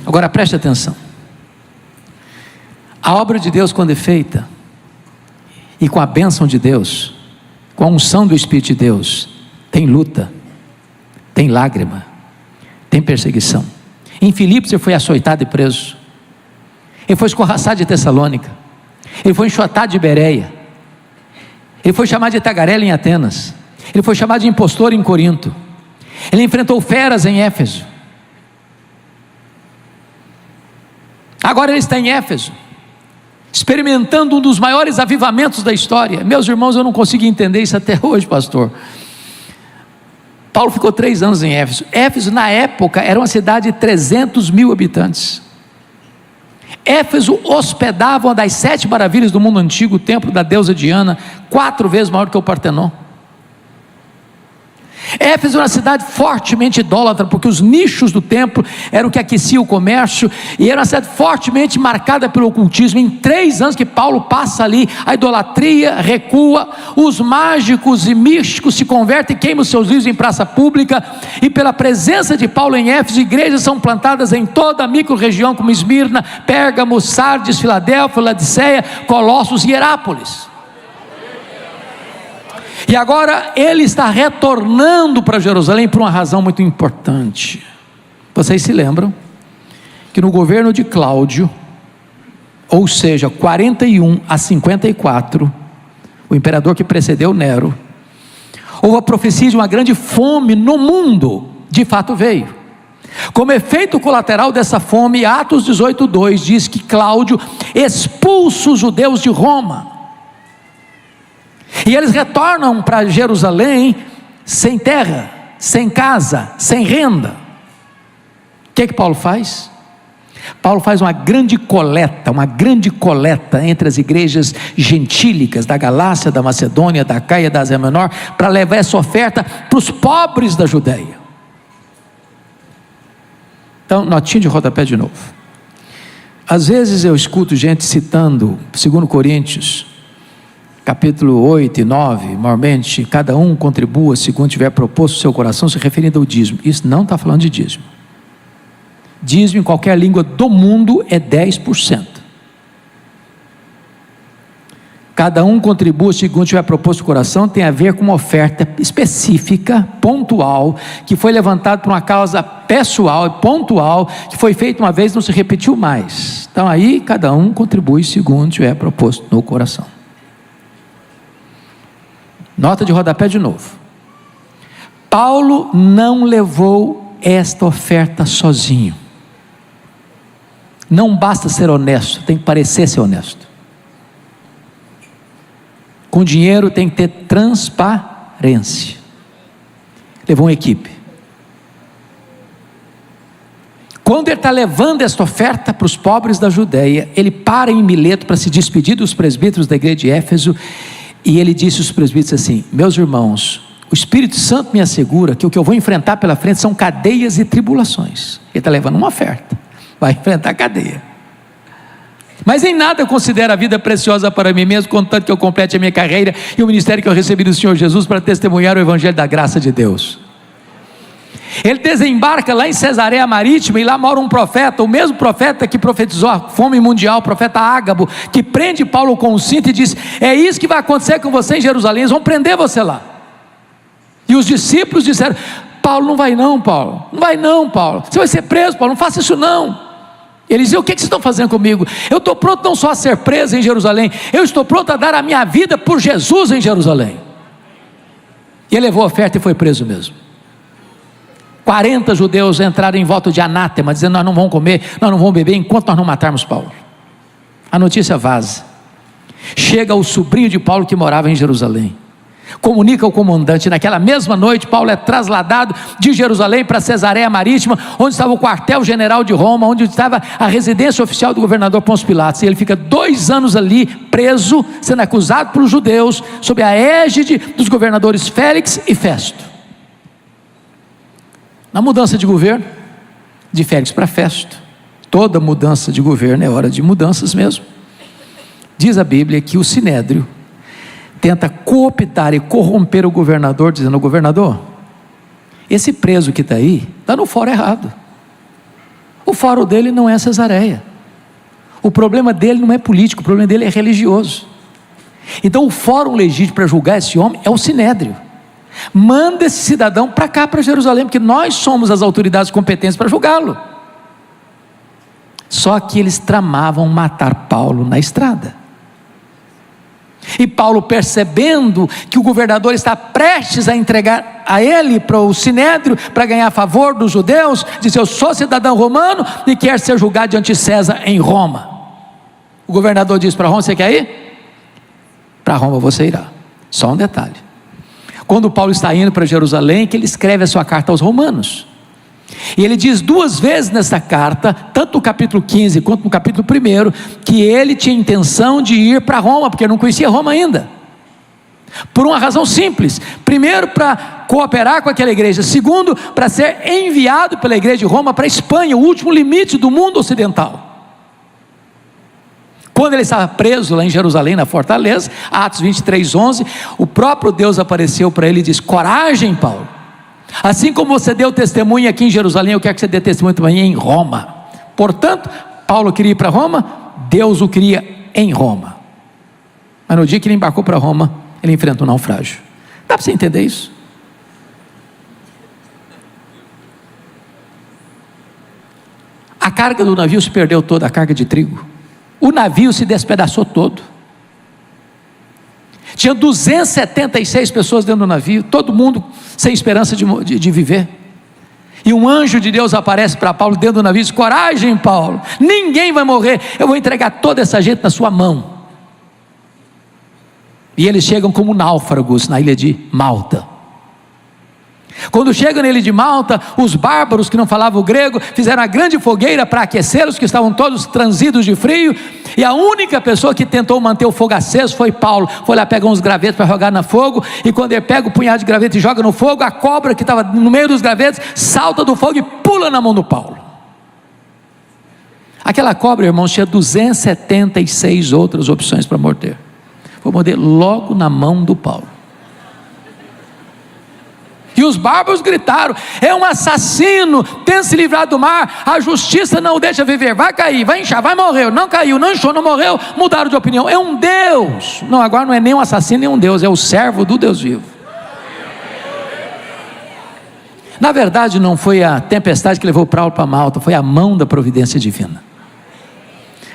Agora preste atenção. A obra de Deus, quando é feita, e com a bênção de Deus, com a unção do Espírito de Deus, tem luta, tem lágrima, tem perseguição. Em Filipos ele foi açoitado e preso, ele foi escorraçado de Tessalônica, ele foi enxotado de Bereia, ele foi chamado de tagarela em Atenas, ele foi chamado de impostor em Corinto, ele enfrentou feras em Éfeso. Agora ele está em Éfeso, experimentando um dos maiores avivamentos da história. Meus irmãos, eu não consegui entender isso até hoje, pastor. Paulo ficou 3 anos em Éfeso. Éfeso na época era uma cidade de 300 mil habitantes. Éfeso hospedava uma das 7 maravilhas do mundo antigo, o templo da deusa Diana, 4 vezes maior que o Partenon. Éfeso era uma cidade fortemente idólatra, porque os nichos do templo eram o que aquecia o comércio, e era uma cidade fortemente marcada pelo ocultismo. Em 3 anos que Paulo passa ali, a idolatria recua, os mágicos e místicos se convertem e queimam seus livros em praça pública, e pela presença de Paulo em Éfeso, igrejas são plantadas em toda a micro-região, como Esmirna, Pérgamo, Sardes, Filadélfia, Laodiceia, Colossos e Herápolis. E agora ele está retornando para Jerusalém por uma razão muito importante. Vocês se lembram que no governo de Cláudio, ou seja, 41 a 54, o imperador que precedeu Nero, houve a profecia de uma grande fome no mundo. De fato veio. Como efeito colateral dessa fome, Atos 18:2 diz que Cláudio expulsa os judeus de Roma. E eles retornam para Jerusalém sem terra, sem casa, sem renda. O que Paulo faz? Paulo faz uma grande coleta entre as igrejas gentílicas da Galácia, da Macedônia, da Caia, da Ásia Menor, para levar essa oferta para os pobres da Judeia. Então, notinha de rodapé de novo. Às vezes eu escuto gente citando 2 Coríntios, capítulo 8 e 9, normalmente, cada um contribua segundo tiver proposto o seu coração, se referindo ao dízimo. Isso não está falando de dízimo. Dízimo em qualquer língua do mundo é 10%. Cada um contribua segundo tiver proposto o coração, tem a ver com uma oferta específica, pontual, que foi levantada por uma causa pessoal e pontual, que foi feita uma vez e não se repetiu mais. Então aí cada um contribui segundo tiver proposto no coração. Nota de rodapé de novo. Paulo não levou esta oferta sozinho. Não basta ser honesto, tem que parecer ser honesto. Com dinheiro tem que ter transparência. Levou uma equipe. Quando ele está levando esta oferta para os pobres da Judeia, ele para em Mileto para se despedir dos presbíteros da igreja de Éfeso, e ele disse aos presbíteros assim: meus irmãos, o Espírito Santo me assegura que o que eu vou enfrentar pela frente são cadeias e tribulações. Ele está levando uma oferta, vai enfrentar cadeia. Mas em nada eu considero a vida preciosa para mim mesmo, contanto que eu complete a minha carreira e o ministério que eu recebi do Senhor Jesus para testemunhar o Evangelho da graça de Deus. Ele desembarca lá em Cesareia Marítima, e lá mora um profeta, o mesmo profeta que profetizou a fome mundial, o profeta Ágabo, que prende Paulo com um cinto e diz: é isso que vai acontecer com você em Jerusalém, eles vão prender você lá. E os discípulos disseram: Paulo, não vai não, Paulo, não vai não, Paulo, você vai ser preso, Paulo, não faça isso não. Eles diziam: o que vocês estão fazendo comigo? Eu estou pronto não só a ser preso em Jerusalém, eu estou pronto a dar a minha vida por Jesus em Jerusalém. E ele levou a oferta e foi preso mesmo. 40 judeus entraram em voto de anátema, dizendo: nós não vamos comer, nós não vamos beber enquanto nós não matarmos Paulo. A notícia vaza. Chega o sobrinho de Paulo que morava em Jerusalém, comunica ao comandante. Naquela mesma noite Paulo é trasladado de Jerusalém para Cesareia Marítima, onde estava o quartel-general de Roma, onde estava a residência oficial do governador Pôncio Pilatos, e ele fica 2 anos ali preso, sendo acusado pelos judeus, sob a égide dos governadores Félix e Festo. Na mudança de governo, de Félix para Festo, toda mudança de governo é hora de mudanças mesmo. Diz a Bíblia que o Sinédrio tenta cooptar e corromper o governador, dizendo: governador, esse preso que está aí, está no fórum errado. O fórum dele não é Cesareia. O problema dele não é político, o problema dele é religioso. Então o fórum legítimo para julgar esse homem é o Sinédrio. Manda esse cidadão para cá, para Jerusalém, porque nós somos as autoridades competentes para julgá-lo. Só que eles tramavam matar Paulo na estrada. E Paulo, percebendo que o governador está prestes a entregar a ele para o Sinédrio, para ganhar favor dos judeus, disse: eu sou cidadão romano e quero ser julgado diante de César em Roma. O governador disse para Roma: você quer ir? Para Roma você irá. Só um detalhe: quando Paulo está indo para Jerusalém, que ele escreve a sua carta aos romanos, e ele diz 2 vezes nessa carta, tanto no capítulo 15 quanto no capítulo 1, que ele tinha intenção de ir para Roma, porque não conhecia Roma ainda, por uma razão simples: primeiro, para cooperar com aquela igreja; segundo, para ser enviado pela igreja de Roma para a Espanha, o último limite do mundo ocidental. Quando ele estava preso lá em Jerusalém, na fortaleza, Atos 23:11, o próprio Deus apareceu para ele e disse: coragem, Paulo, assim como você deu testemunho aqui em Jerusalém, eu quero que você dê testemunho também em Roma. Portanto, Paulo queria ir para Roma, Deus o queria em Roma. Mas no dia que ele embarcou para Roma, ele enfrentou um naufrágio. Dá para você entender isso? A carga do navio se perdeu toda, a carga de trigo. O navio se despedaçou todo. Tinha 276 pessoas dentro do navio, todo mundo sem esperança de viver. E um anjo de Deus aparece para Paulo dentro do navio e diz: coragem, Paulo, ninguém vai morrer, eu vou entregar toda essa gente na sua mão. E eles chegam como náufragos na ilha de Malta. Quando chegam na ilha de Malta, os bárbaros que não falavam grego fizeram a grande fogueira para aquecê-los, que estavam todos transidos de frio, e a única pessoa que tentou manter o fogo aceso foi Paulo. Foi lá pegar uns gravetos para jogar no fogo, e quando ele pega o punhado de graveto e joga no fogo, a cobra que estava no meio dos gravetos salta do fogo e pula na mão do Paulo. Aquela cobra, irmãos, tinha 276 outras opções para morder. Foi morder logo na mão do Paulo. E os bárbaros gritaram: é um assassino, tenta se livrar do mar, a justiça não o deixa viver, vai cair, vai inchar, vai morrer. Não caiu, não inchou, não morreu, mudaram de opinião. É um Deus. Não, agora não é nem um assassino, nem um Deus, é o servo do Deus vivo. Na verdade não foi a tempestade que levou Paulo para Malta, foi a mão da providência divina.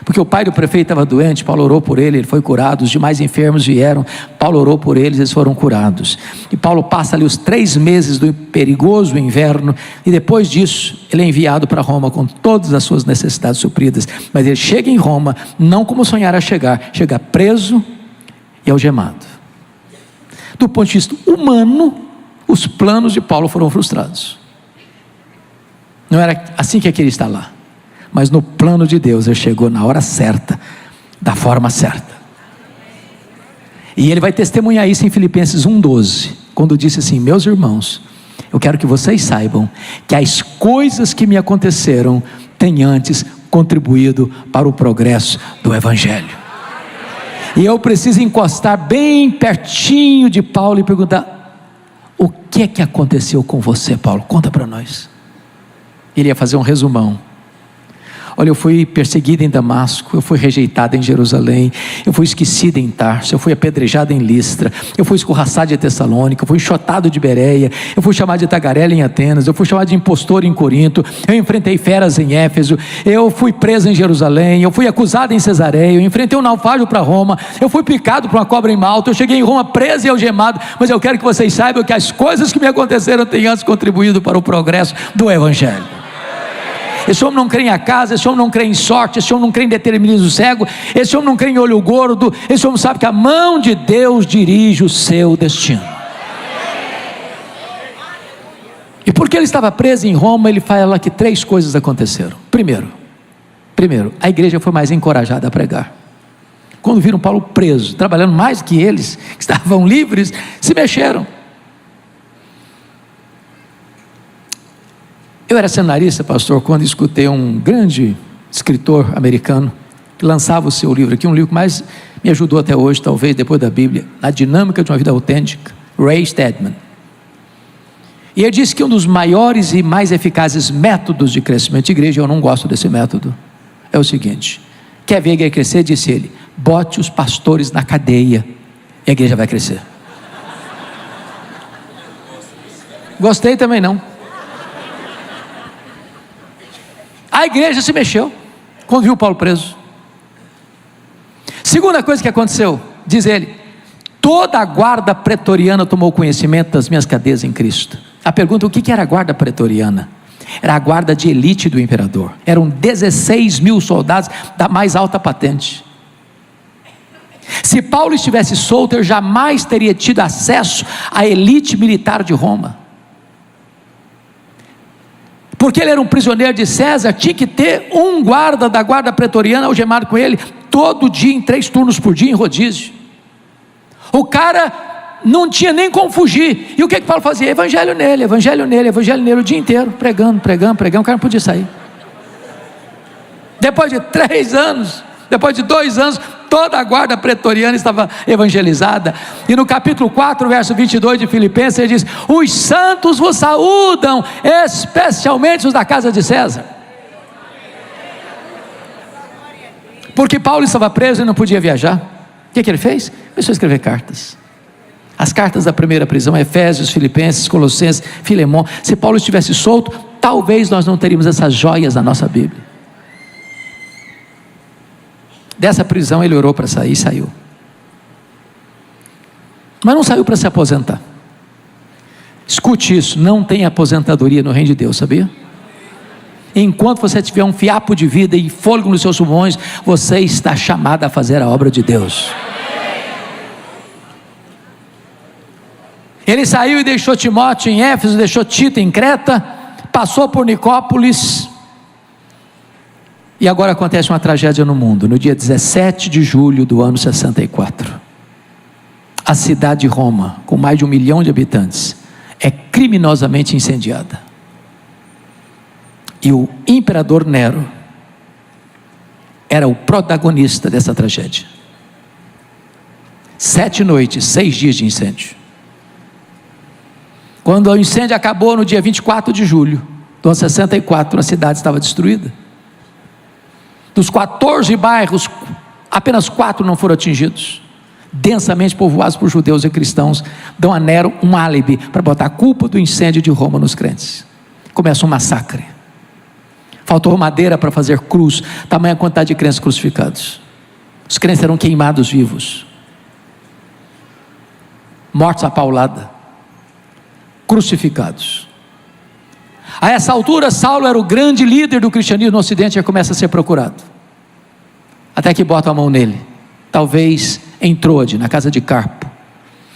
Porque o pai do prefeito estava doente, Paulo orou por ele, ele foi curado. Os demais enfermos vieram, Paulo orou por eles, eles foram curados. E Paulo passa ali os 3 meses do perigoso inverno, e depois disso ele é enviado para Roma com todas as suas necessidades supridas. Mas ele chega em Roma, não como sonhara chegar, chega preso e algemado. Do ponto de vista humano, os planos de Paulo foram frustrados. Não era assim que ele queria estar lá. Mas no plano de Deus ele chegou na hora certa, da forma certa. E ele vai testemunhar isso em Filipenses 1,12, quando disse assim: meus irmãos, eu quero que vocês saibam que as coisas que me aconteceram têm antes contribuído para o progresso do Evangelho. E eu preciso encostar bem pertinho de Paulo e perguntar: o que é que aconteceu com você, Paulo? Conta para nós. Ele ia fazer um resumão. Olha, eu fui perseguido em Damasco, eu fui rejeitado em Jerusalém, eu fui esquecido em Tarso, eu fui apedrejado em Listra, eu fui escorraçado em Tessalônica, eu fui enxotado de Bereia, eu fui chamado de tagarela em Atenas, eu fui chamado de impostor em Corinto, eu enfrentei feras em Éfeso, eu fui preso em Jerusalém, eu fui acusado em Cesareia, eu enfrentei um naufrágio para Roma, eu fui picado por uma cobra em Malta, eu cheguei em Roma preso e algemado. Mas eu quero que vocês saibam que as coisas que me aconteceram têm antes contribuído para o progresso do Evangelho. Esse homem não crê em acaso, esse homem não crê em sorte, esse homem não crê em determinismo cego, esse homem não crê em olho gordo, esse homem sabe que a mão de Deus dirige o seu destino. E porque ele estava preso em Roma, ele fala que 3 coisas aconteceram. Primeiro, a igreja foi mais encorajada a pregar. Quando viram Paulo preso, trabalhando mais que eles, que estavam livres, se mexeram. Eu era seminarista, pastor, quando escutei um grande escritor americano que lançava o seu livro aqui, um livro que mais me ajudou até hoje, talvez depois da Bíblia, A Dinâmica de uma Vida Autêntica, Ray Stedman. E ele disse que um dos maiores e mais eficazes métodos de crescimento de igreja, eu não gosto desse método, é o seguinte: quer ver a igreja crescer? Disse ele, bote os pastores na cadeia e a igreja vai crescer. Gostei também não. A igreja se mexeu quando viu Paulo preso. Segunda coisa que aconteceu, diz ele: toda a guarda pretoriana tomou conhecimento das minhas cadeias em Cristo. A pergunta: o que era a guarda pretoriana? Era a guarda de elite do imperador. Eram 16 mil soldados da mais alta patente. Se Paulo estivesse solto, ele jamais teria tido acesso à elite militar de Roma. Porque ele era um prisioneiro de César, tinha que ter um guarda da guarda pretoriana algemado com ele, todo dia, em 3 turnos por dia, em rodízio. O cara não tinha nem como fugir. E o que Paulo fazia? Evangelho nele, evangelho nele, evangelho nele, o dia inteiro, pregando, o cara não podia sair. Depois de 3 anos, depois de 2 anos, toda a guarda pretoriana estava evangelizada. E no capítulo 4, verso 22 de Filipenses, ele diz: os santos vos saúdam, especialmente os da casa de César. Porque Paulo estava preso e não podia viajar. O que ele fez? Começou a escrever cartas. As cartas da primeira prisão, Efésios, Filipenses, Colossenses, Filemão. Se Paulo estivesse solto, talvez nós não teríamos essas joias na nossa Bíblia. Dessa prisão ele orou para sair e saiu. Mas não saiu para se aposentar. Escute isso: não tem aposentadoria no reino de Deus, sabia? Enquanto você tiver um fiapo de vida e fôlego nos seus pulmões, você está chamado a fazer a obra de Deus. Ele saiu e deixou Timóteo em Éfeso, deixou Tito em Creta, passou por Nicópolis, e agora acontece uma tragédia no mundo. No dia 17 de julho do ano 64, a cidade de Roma, com mais de 1 milhão de habitantes, é criminosamente incendiada. E o imperador Nero era o protagonista dessa tragédia. 7 noites, 6 dias de incêndio. Quando o incêndio acabou no dia 24 de julho do ano 64, a cidade estava destruída. Dos 14 bairros, apenas 4 não foram atingidos, densamente povoados por judeus e cristãos. Dão a Nero um álibi para botar a culpa do incêndio de Roma nos crentes. Começa um massacre. Faltou madeira para fazer cruz, tamanha quantidade de crentes crucificados. Os crentes eram queimados vivos, mortos à paulada, crucificados. A essa altura, Saulo era o grande líder do cristianismo no Ocidente e começa a ser procurado. Até que botam a mão nele, talvez em Troade, na casa de Carpo.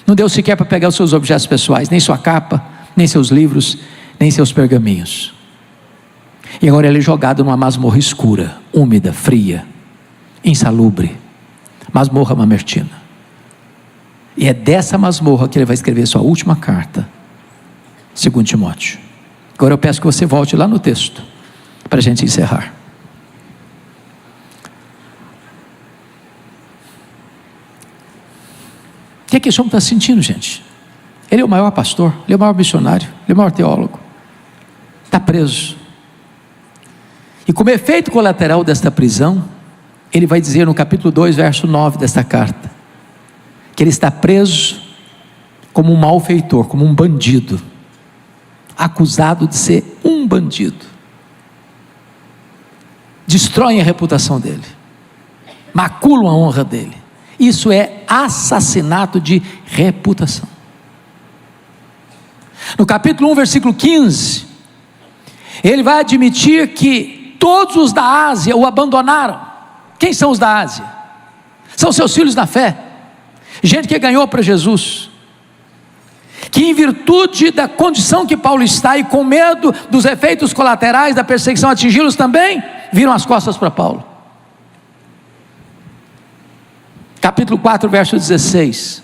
Não deu sequer para pegar os seus objetos pessoais, nem sua capa, nem seus livros, nem seus pergaminhos. E agora ele é jogado numa masmorra escura, úmida, fria, insalubre, masmorra mamertina. E é dessa masmorra que ele vai escrever sua última carta, segundo Timóteo. Agora eu peço que você volte lá no texto, para a gente encerrar. O que é que esse homem está sentindo, gente? Ele é o maior pastor, ele é o maior missionário, ele é o maior teólogo. Está preso. E como efeito colateral desta prisão, ele vai dizer no capítulo 2, verso 9 desta carta, que ele está preso como um malfeitor, como um bandido, acusado de ser um bandido. Destroem a reputação dele, maculam a honra dele. Isso é assassinato de reputação. No capítulo 1, versículo 15, ele vai admitir que todos os da Ásia o abandonaram. Quem são os da Ásia? São seus filhos na fé, gente que ganhou para Jesus, que em virtude da condição que Paulo está e com medo dos efeitos colaterais da perseguição atingi-los também, viram as costas para Paulo. Capítulo 4, verso 16,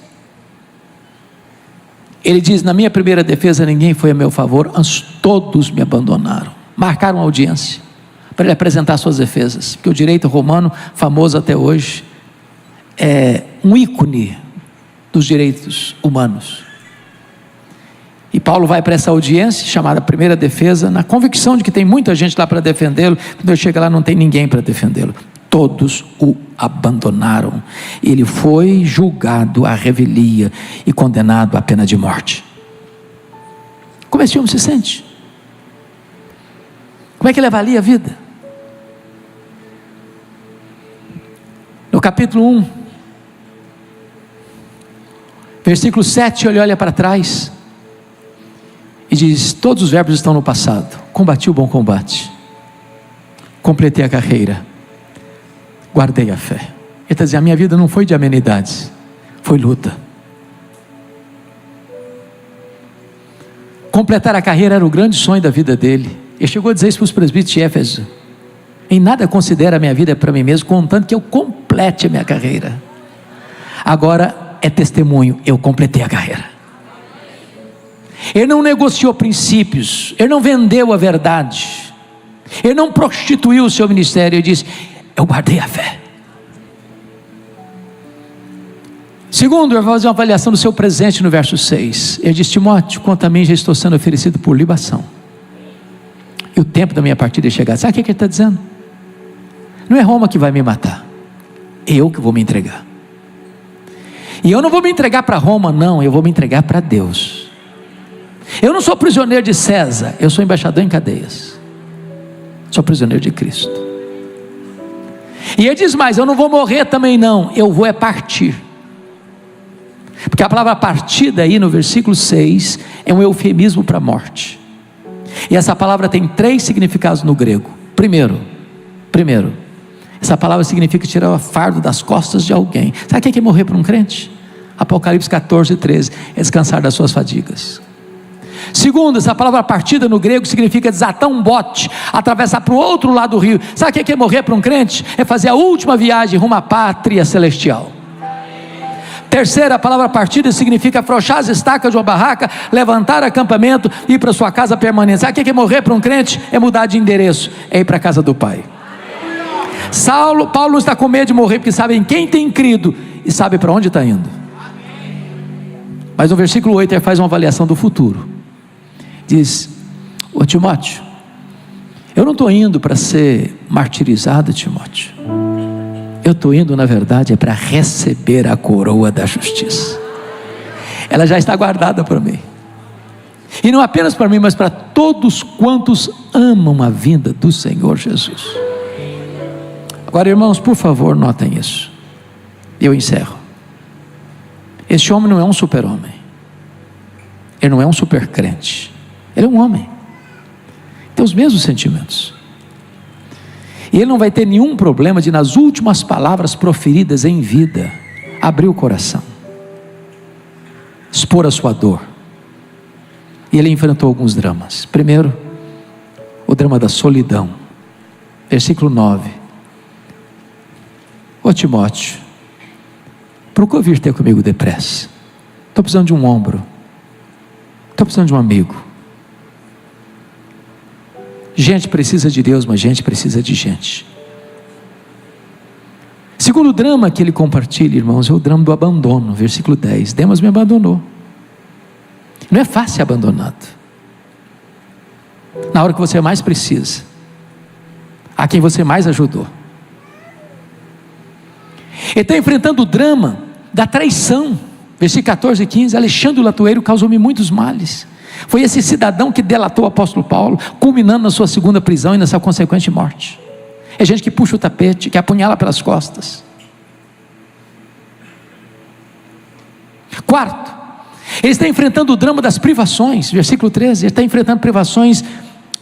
ele diz: na minha primeira defesa ninguém foi a meu favor, antes todos me abandonaram. Marcaram audiência para ele apresentar suas defesas, porque o direito romano, famoso até hoje, é um ícone dos direitos humanos. E Paulo vai para essa audiência, chamada primeira defesa, na convicção de que tem muita gente lá para defendê-lo. Quando ele chega lá, não tem ninguém para defendê-lo. Todos o abandonaram. Ele foi julgado à revelia e condenado à pena de morte. Como esse homem se sente? Como é que ele avalia a vida? No capítulo 1, versículo 7, ele olha para trás e diz: todos os verbos estão no passado. Combati o bom combate, completei a carreira, guardei a fé. Ele está dizendo: a minha vida não foi de amenidades, foi luta. Completar a carreira era o grande sonho da vida dele. Ele chegou a dizer isso para os presbíteros de Éfeso: em nada considero a minha vida para mim mesmo, contanto que eu complete a minha carreira. Agora é testemunho: eu completei a carreira. Ele não negociou princípios, ele não vendeu a verdade, ele não prostituiu o seu ministério. Ele disse: eu guardei a fé. Segundo, eu vou fazer uma avaliação do seu presente no verso 6. Ele diz: Timóteo, quanto a mim, já estou sendo oferecido por libação, e o tempo da minha partida é chegado. Sabe o que ele está dizendo? Não é Roma que vai me matar, eu que vou me entregar. E eu não vou me entregar para Roma, não, eu vou me entregar para Deus. Eu não sou prisioneiro de César, eu sou embaixador em cadeias, sou prisioneiro de Cristo. E ele diz mais: eu não vou morrer também não, eu vou é partir. Porque a palavra partida aí no versículo 6 é um eufemismo para a morte. E essa palavra tem 3 significados no grego. Primeiro, essa palavra significa tirar o fardo das costas de alguém. Sabe o que é morrer para um crente? Apocalipse 14, 13, é descansar das suas fadigas. Segundo, essa palavra partida no grego significa desatar um bote, atravessar para o outro lado do rio. Sabe o que é morrer para um crente? É fazer a última viagem rumo à pátria celestial. Terceira, a palavra partida significa afrouxar as estacas de uma barraca, levantar acampamento e ir para sua casa permanente. Sabe o que é morrer para um crente? É mudar de endereço, é ir para a casa do Pai. Paulo não está com medo de morrer, porque sabe em quem tem crido e sabe para onde está indo. Mas no versículo 8 ele faz uma avaliação do futuro. Diz: ô Timóteo, eu não estou indo para ser martirizado, Timóteo. Eu estou indo, na verdade, é para receber a coroa da justiça. Ela já está guardada para mim. E não apenas para mim, mas para todos quantos amam a vinda do Senhor Jesus. Agora, irmãos, por favor, notem isso. Eu encerro. Este homem não é um super-homem. Ele não é um super-crente. Ele é um homem. Tem os mesmos sentimentos. E ele não vai ter nenhum problema de, nas últimas palavras proferidas em vida, abrir o coração, expor a sua dor. E ele enfrentou alguns dramas. Primeiro, o drama da solidão. Versículo 9. Ô Timóteo, procura vir ter comigo depressa. Estou precisando de um ombro. Estou precisando de um amigo. Gente precisa de Deus, mas gente precisa de gente. Segundo drama que ele compartilha, irmãos, é o drama do abandono. Versículo 10. Demas me abandonou. Não é fácil ser abandonado. Na hora que você mais precisa, a quem você mais ajudou. Ele está enfrentando o drama da traição. Versículo 14 e 15. Alexandre o latoeiro causou-me muitos males. Foi esse cidadão que delatou o apóstolo Paulo, culminando na sua segunda prisão e na sua consequente morte. É gente que puxa o tapete, que apunhala pelas costas. Quarto, ele está enfrentando o drama das privações. Versículo 13, ele está enfrentando privações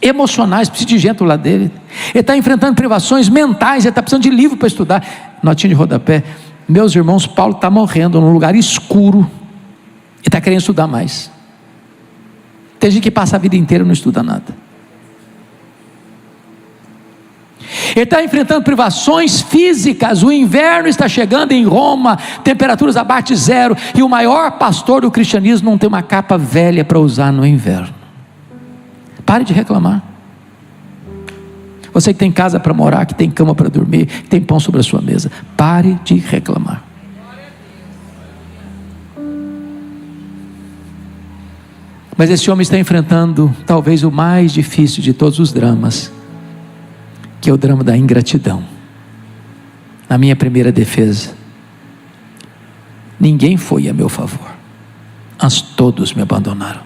emocionais, precisa de gente do lado dele. Ele está enfrentando privações mentais, ele está precisando de livro para estudar. Notinha de rodapé: meus irmãos, Paulo está morrendo num lugar escuro, e está querendo estudar mais. Tem gente que passa a vida inteira e não estuda nada. Ele está enfrentando privações físicas. O inverno está chegando em Roma, temperaturas abaixo de zero, e o maior pastor do cristianismo não tem uma capa velha para usar no inverno. Pare de reclamar. Você que tem casa para morar, que tem cama para dormir, que tem pão sobre a sua mesa, pare de reclamar. Mas esse homem está enfrentando talvez o mais difícil de todos os dramas, que é o drama da ingratidão. Na minha primeira defesa, ninguém foi a meu favor, mas todos me abandonaram.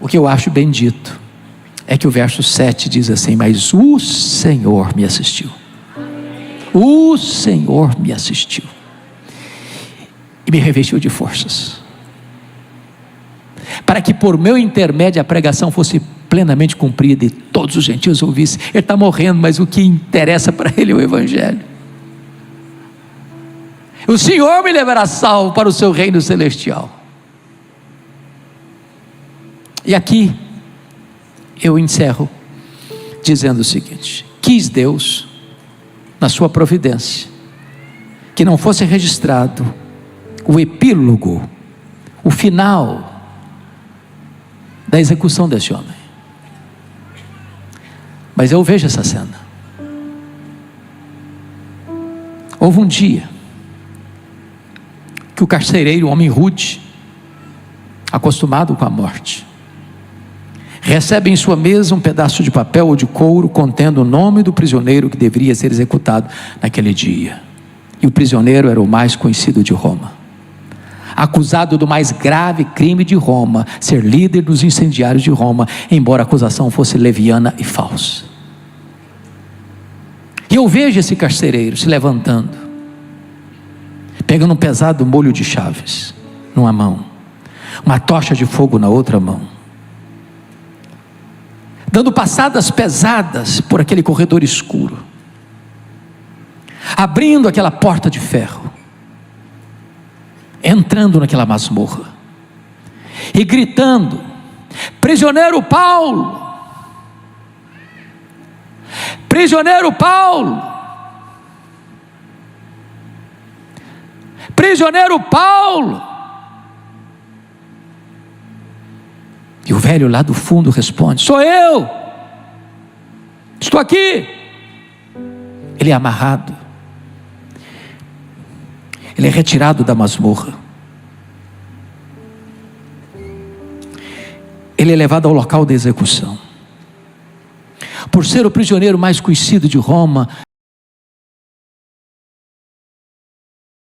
O que eu acho bendito é que o verso 7 diz assim: mas o Senhor me assistiu. O Senhor me assistiu e me revestiu de forças, para que por meu intermédio a pregação fosse plenamente cumprida e todos os gentios ouvissem. Ele está morrendo, mas o que interessa para ele é o Evangelho. O Senhor me levará salvo para o seu reino celestial. E aqui eu encerro dizendo o seguinte: quis Deus, na sua providência, que não fosse registrado o epílogo, o final da execução desse homem. Mas eu vejo essa cena. Houve um dia que o carcereiro, um homem rude, acostumado com a morte, recebe em sua mesa um pedaço de papel ou de couro contendo o nome do prisioneiro que deveria ser executado naquele dia. E o prisioneiro era o mais conhecido de Roma, acusado do mais grave crime de Roma, ser líder dos incendiários de Roma, embora a acusação fosse leviana e falsa. E eu vejo esse carcereiro se levantando, pegando um pesado molho de chaves numa mão, uma tocha de fogo na outra mão, dando passadas pesadas por aquele corredor escuro, abrindo aquela porta de ferro, entrando naquela masmorra e gritando: prisioneiro Paulo, prisioneiro Paulo, prisioneiro Paulo. E o velho lá do fundo responde: sou eu, estou aqui. Ele é amarrado, ele é retirado da masmorra, ele é levado ao local da execução. Por ser o prisioneiro mais conhecido de Roma,